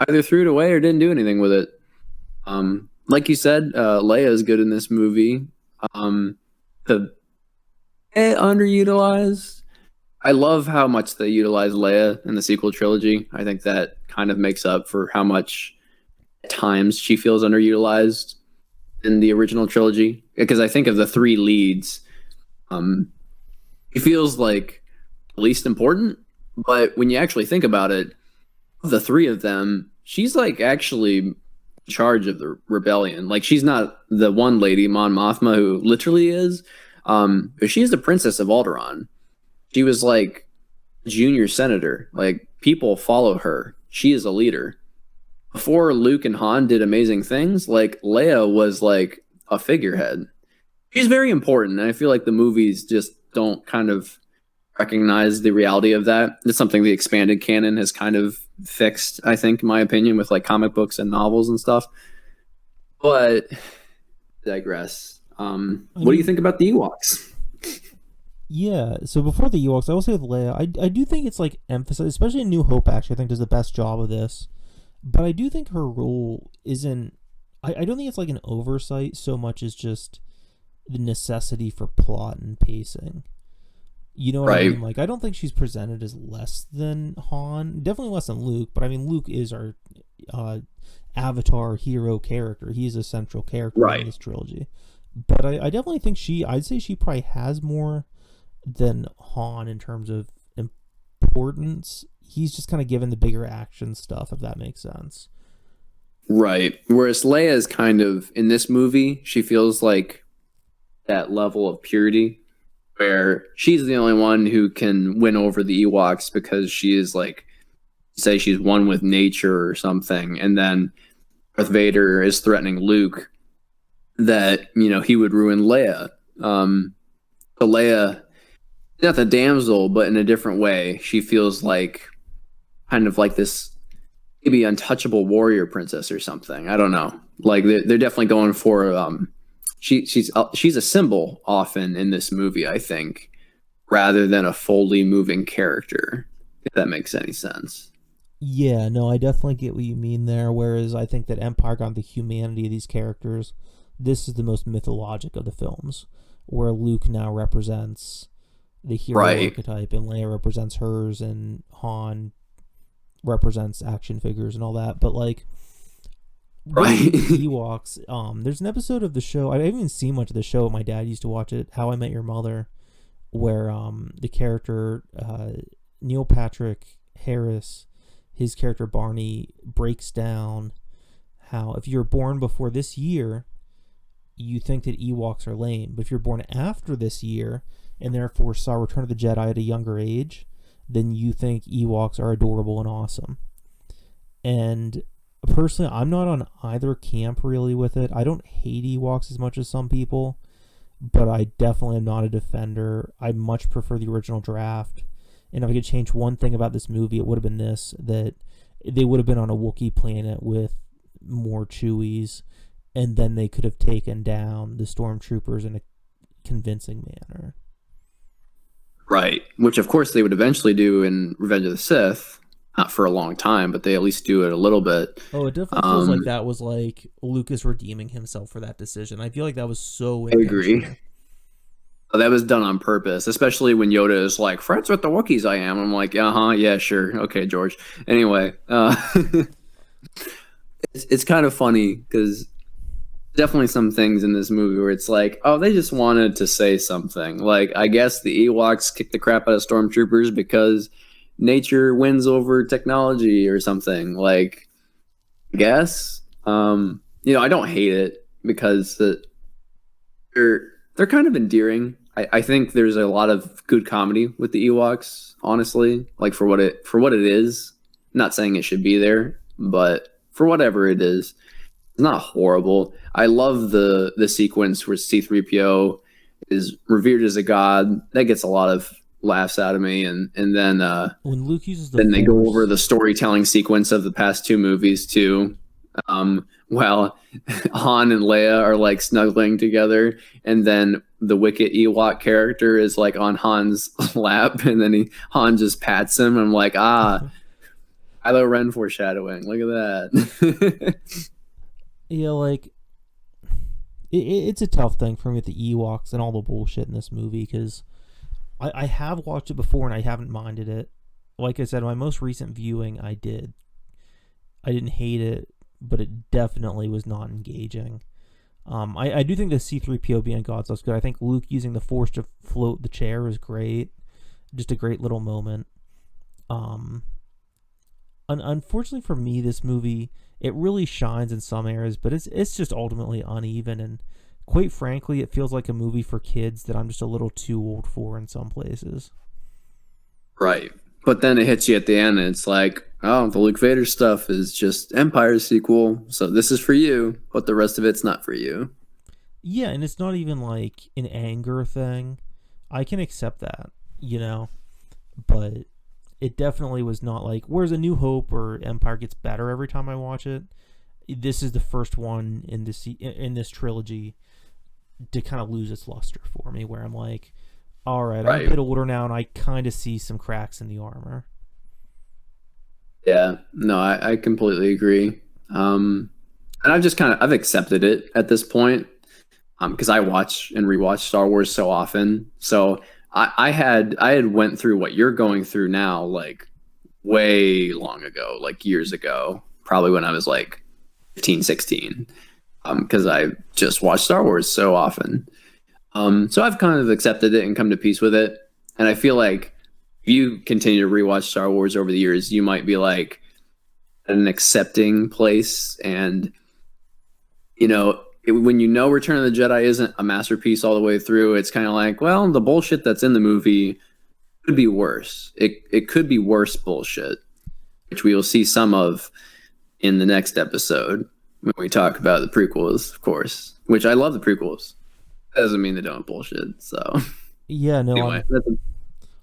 either threw it away or didn't do anything with it. Like you said, Leia is good in this movie. The underutilized. I love how much they utilize Leia in the sequel trilogy. I think that kind of makes up for how much at times she feels underutilized in the original trilogy. Because I think of the three leads, it feels like least important. But when you actually think about it, of the three of them, she's like actually in charge of the rebellion. Like, she's not the one lady, Mon Mothma, who literally is. But she's the princess of Alderaan. She was like junior senator. Like, people follow her. She is a leader. Before Luke and Han did amazing things, like, Leia was like a figurehead. She's very important, and I feel like the movies just don't kind of recognize the reality of that. It's something the expanded canon has kind of fixed, I think, in my opinion, with like comic books and novels and stuff. But digress. What do you think about the Ewoks? Yeah, so before the Ewoks, I will say with Leia, I do think it's like emphasized, especially in New Hope. Actually, I think does the best job of this, but I do think her role isn't. I don't think it's like an oversight so much as just the necessity for plot and pacing. You know what I Right. mean? Like, I don't think she's presented as less than Han. Definitely less than Luke, but I mean, Luke is our uh, Avatar hero character. He is a central character in Right. this trilogy. But I definitely think I'd say she probably has more than Han in terms of importance. He's just kind of given the bigger action stuff, if that makes sense. Right. Whereas Leia is kind of in this movie, she feels like that level of purity where she's the only one who can win over the Ewoks because she is like, say she's one with nature or something, and then Darth Vader is threatening Luke that he would ruin Leia. But Leia, not the damsel, but in a different way, she feels like kind of like this maybe untouchable warrior princess or something. I don't know. Like they're definitely going for she's a symbol often in this movie, I think, rather than a fully moving character. If that makes any sense. Yeah, no, I definitely get what you mean there. Whereas I think that Empire got the humanity of these characters. This is the most mythologic of the films, where Luke now represents the hero Right. archetype, and Leia represents hers, and Han represents action figures and all that. But like with Right. the Ewoks, there's an episode of the show. I haven't even seen much of the show. My dad used to watch it, How I Met Your Mother, where the character Neil Patrick Harris, his character Barney, breaks down how if you're born before this year, you think that Ewoks are lame, but if you're born after this year and therefore saw Return of the Jedi at a younger age, then you think Ewoks are adorable and awesome. And personally, I'm not on either camp really with it. I don't hate Ewoks as much as some people, but I definitely am not a defender. I much prefer the original draft. And if I could change one thing about this movie, it would have been this, that they would have been on a Wookiee planet with more Chewies, and then they could have taken down the stormtroopers in a convincing manner. Right. Which of course they would eventually do in Revenge of the Sith. Not for a long time, but they at least do it a little bit. Oh, it definitely feels like that was like Lucas redeeming himself for that decision. I feel like that was so I agree. intentional. That was done on purpose, especially when Yoda is like, "Friends with the Wookiees, I am." I'm like, yeah, sure, okay, George. Anyway, it's kind of funny because definitely some things in this movie where it's like, oh, they just wanted to say something. Like, I guess the Ewoks kick the crap out of stormtroopers because nature wins over technology or something. Like, I guess, I don't hate it because they're kind of endearing. I think there's a lot of good comedy with the Ewoks, honestly. Like for what it is. Not saying it should be there, but for whatever it is, it's not horrible. I love the sequence where C-3PO is revered as a god. That gets a lot of laughs out of me, and then When Luke uses the then they go Force- over the storytelling sequence of the past two movies too. While Han and Leia are like snuggling together, and then the wicked Ewok character is like on Han's lap, and then Han just pats him. I'm like, Kylo Ren foreshadowing. Look at that. Yeah, like it's a tough thing for me with the Ewoks and all the bullshit in this movie because I have watched it before and I haven't minded it. Like I said, my most recent viewing, I didn't hate it, but it definitely was not engaging. I do think the C-3PO being God stuff's good. I think Luke using the Force to float the chair is great. Just a great little moment. Unfortunately for me, this movie, it really shines in some areas, but it's just ultimately uneven, and quite frankly, it feels like a movie for kids that I'm just a little too old for in some places. Right. But then it hits you at the end, and it's like, oh, the Luke Vader stuff is just Empire sequel, so this is for you, but the rest of it's not for you. Yeah, and it's not even like an anger thing. I can accept that, but it definitely was not like, whereas A New Hope or Empire gets better every time I watch it. This is the first one in this trilogy to kind of lose its luster for me, where I'm like, all right, I'm a Right. bit older now, and I kind of see some cracks in the armor. Yeah. No, I completely agree. And I've accepted it at this point. Because I watch and rewatch Star Wars so often. So I had went through what you're going through now, like way long ago, like years ago, probably when I was like 15, 16. Because I just watched Star Wars so often. So I've kind of accepted it and come to peace with it. And I feel like if you continue to rewatch Star Wars over the years, you might be like at an accepting place. And, when Return of the Jedi isn't a masterpiece all the way through, it's kind of like, well, the bullshit that's in the movie could be worse. It could be worse bullshit, which we will see some of in the next episode when we talk about the prequels, of course, which I love the prequels. That doesn't mean they don't bullshit. So Yeah, no, anyway, that's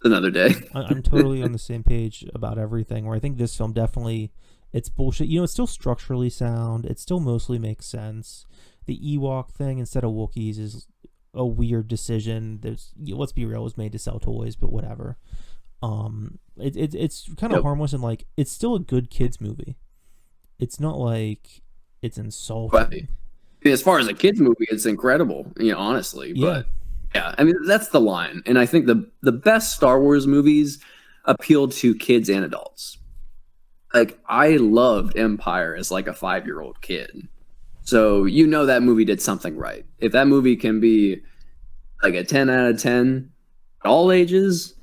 another day. I'm totally on the same page about everything. Where I think this film definitely, it's bullshit. It's still structurally sound. It still mostly makes sense. The Ewok thing instead of Wookiees is a weird decision. Let's be real, it was made to sell toys, but whatever. It's kind of harmless, and like it's still a good kids movie. It's not like it's insulting. But as far as a kids movie, it's incredible, honestly. Yeah. But yeah, I mean that's the line. And I think the best Star Wars movies appeal to kids and adults. Like I loved Empire as like a 5-year-old kid. So that movie did something right. If that movie can be like a 10 out of 10 at all ages,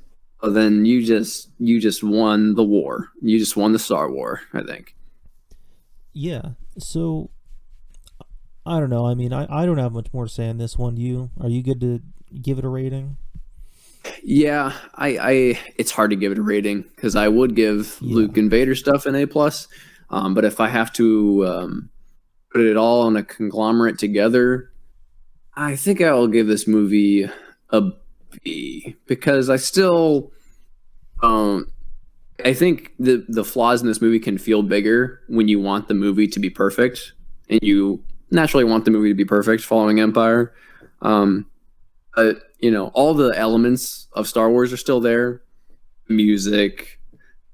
well, then you just won the war. You just won the Star War, I think. Yeah. So I don't know. I mean, I don't have much more to say on this one. Are you good to give it a rating? Yeah, I it's hard to give it a rating because I would give Luke and Vader stuff an A+. But if I have to put it all in a conglomerate together, I think I will give this movie a B because I still I think the flaws in this movie can feel bigger when you want the movie to be perfect, and you naturally want the movie to be perfect following Empire. But all the elements of Star Wars are still there: music,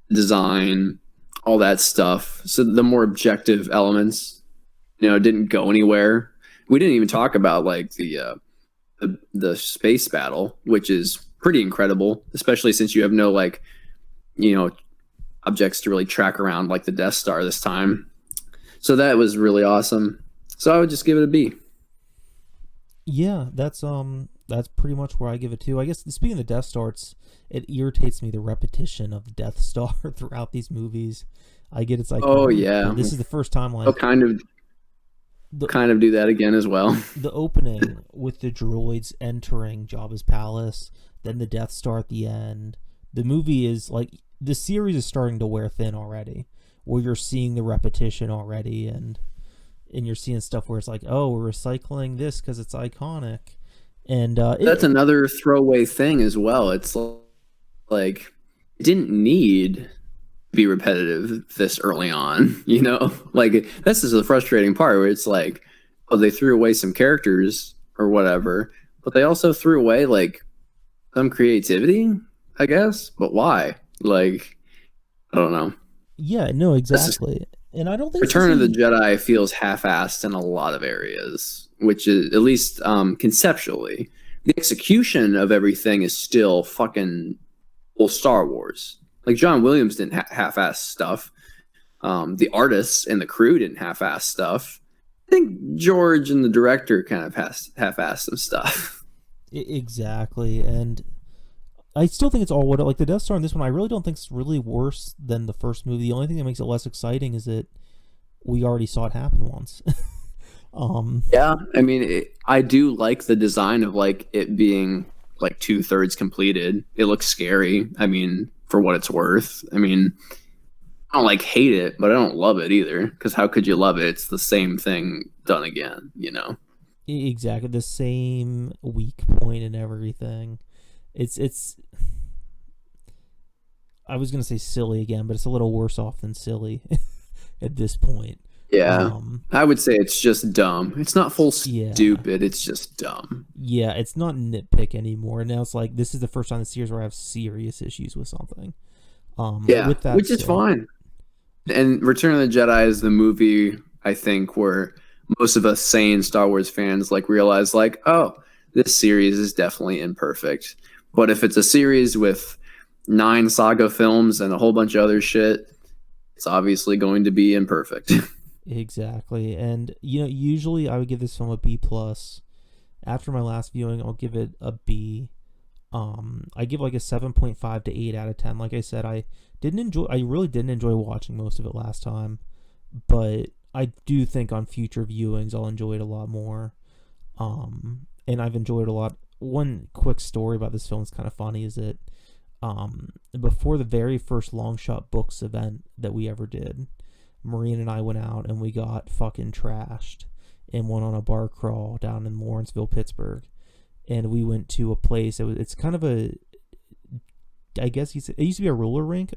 design, all that stuff. So the more objective elements, didn't go anywhere. We didn't even talk about like the space battle, which is pretty incredible, especially since you have no like objects to really track around like the Death Star this time. So that was really awesome. So I would just give it a B. Yeah, that's pretty much where I give it to. I guess speaking of the Death Star, it irritates me the repetition of the Death Star throughout these movies. I get it's like, oh yeah, this is the first time like they'll kind of do that again as well. The opening with the droids entering Jabba's palace, then the Death Star at the end. The movie is like the series is starting to wear thin already, where you're seeing the repetition already, and you're seeing stuff where it's like, oh, we're recycling this because it's iconic, and that's another throwaway thing as well. It's like it didn't need to be repetitive this early on, like this is the frustrating part where it's like, oh, they threw away some characters or whatever, but they also threw away like some creativity, I guess. But why? Like, I don't know. Yeah, no, exactly. And I don't think Return of the Jedi feels half-assed in a lot of areas, which is at least conceptually. The execution of everything is still fucking Star Wars. Like John Williams didn't half-ass stuff. The artists and the crew didn't half-ass stuff. I think George and the director kind of half-assed some stuff. Exactly, and I still think it's all what like the Death Star in this one. I really don't think it's really worse than the first movie. The only thing that makes it less exciting is that we already saw it happen once. Yeah, I mean, I do like the design of like it being like 2/3 completed. It looks scary. I mean, for what it's worth. I mean, I don't like hate it, but I don't love it either. Because how could you love it? It's the same thing done again. Exactly the same weak point and everything. It's I was gonna say silly again, but it's a little worse off than silly at this point. Yeah. I would say it's just dumb. It's not full Yeah. stupid. It's just dumb. Yeah, it's not nitpick anymore. Now it's like this is the first time in the series where I have serious issues with something. Yeah, with that which is said, fine. And Return of the Jedi is the movie, I think, where most of us sane Star Wars fans like realize like, oh, this series is definitely imperfect. But if it's a series with 9 saga films and a whole bunch of other shit, it's obviously going to be imperfect. Exactly. And usually I would give this film a B plus. After my last viewing, I'll give it a B. I give like a 7.5 to 8 out of 10. Like I said, I really didn't enjoy watching most of it last time, but I do think on future viewings I'll enjoy it a lot more. And I've enjoyed a lot. One quick story about this film is kind of funny is that before the very first Long Shot Books event that we ever did, Maureen and I went out and we got fucking trashed and went on a bar crawl down in Lawrenceville, Pittsburgh. And we went to a place. It's kind of a, I guess it used to be a roller rink,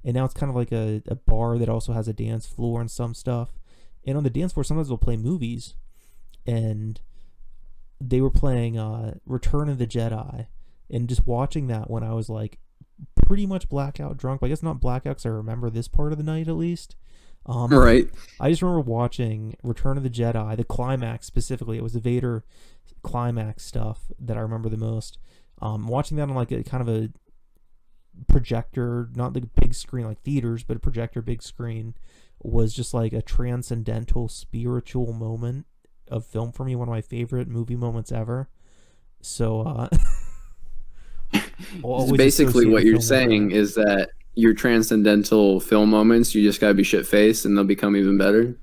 and now it's kind of like a bar that also has a dance floor and some stuff. And on the dance floor, sometimes they'll play movies, and they were playing Return of the Jedi, and just watching that when I was like pretty much blackout drunk. But I guess not blackout because I remember this part of the night at least. Right. I just remember watching Return of the Jedi, the climax specifically. It was the Vader climax stuff that I remember the most. Watching that on like a kind of a projector, not the big screen like theaters, but a projector big screen, was just like a transcendental spiritual moment of film for me. One of my favorite movie moments ever. So basically what you're saying is that your transcendental film moments, you just gotta be shit faced and they'll become even better.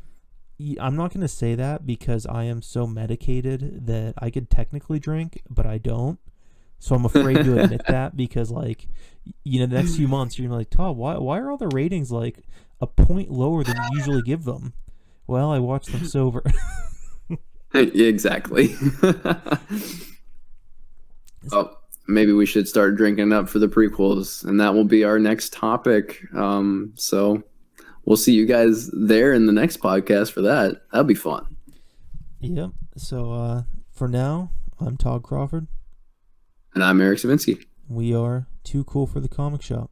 I'm not going to say that because I am so medicated that I could technically drink, but I don't. So I'm afraid to admit that because, like, the next few months you're going to be like, Todd, why are all the ratings like a point lower than you usually give them? Well, I watched them sober. Exactly. Oh, maybe we should start drinking up for the prequels, and that will be our next topic. So we'll see you guys there in the next podcast for that. That'll be fun. Yep. So for now, I'm Todd Crawford. And I'm Eric Zavinski. We are Too Cool for the Comic Shop.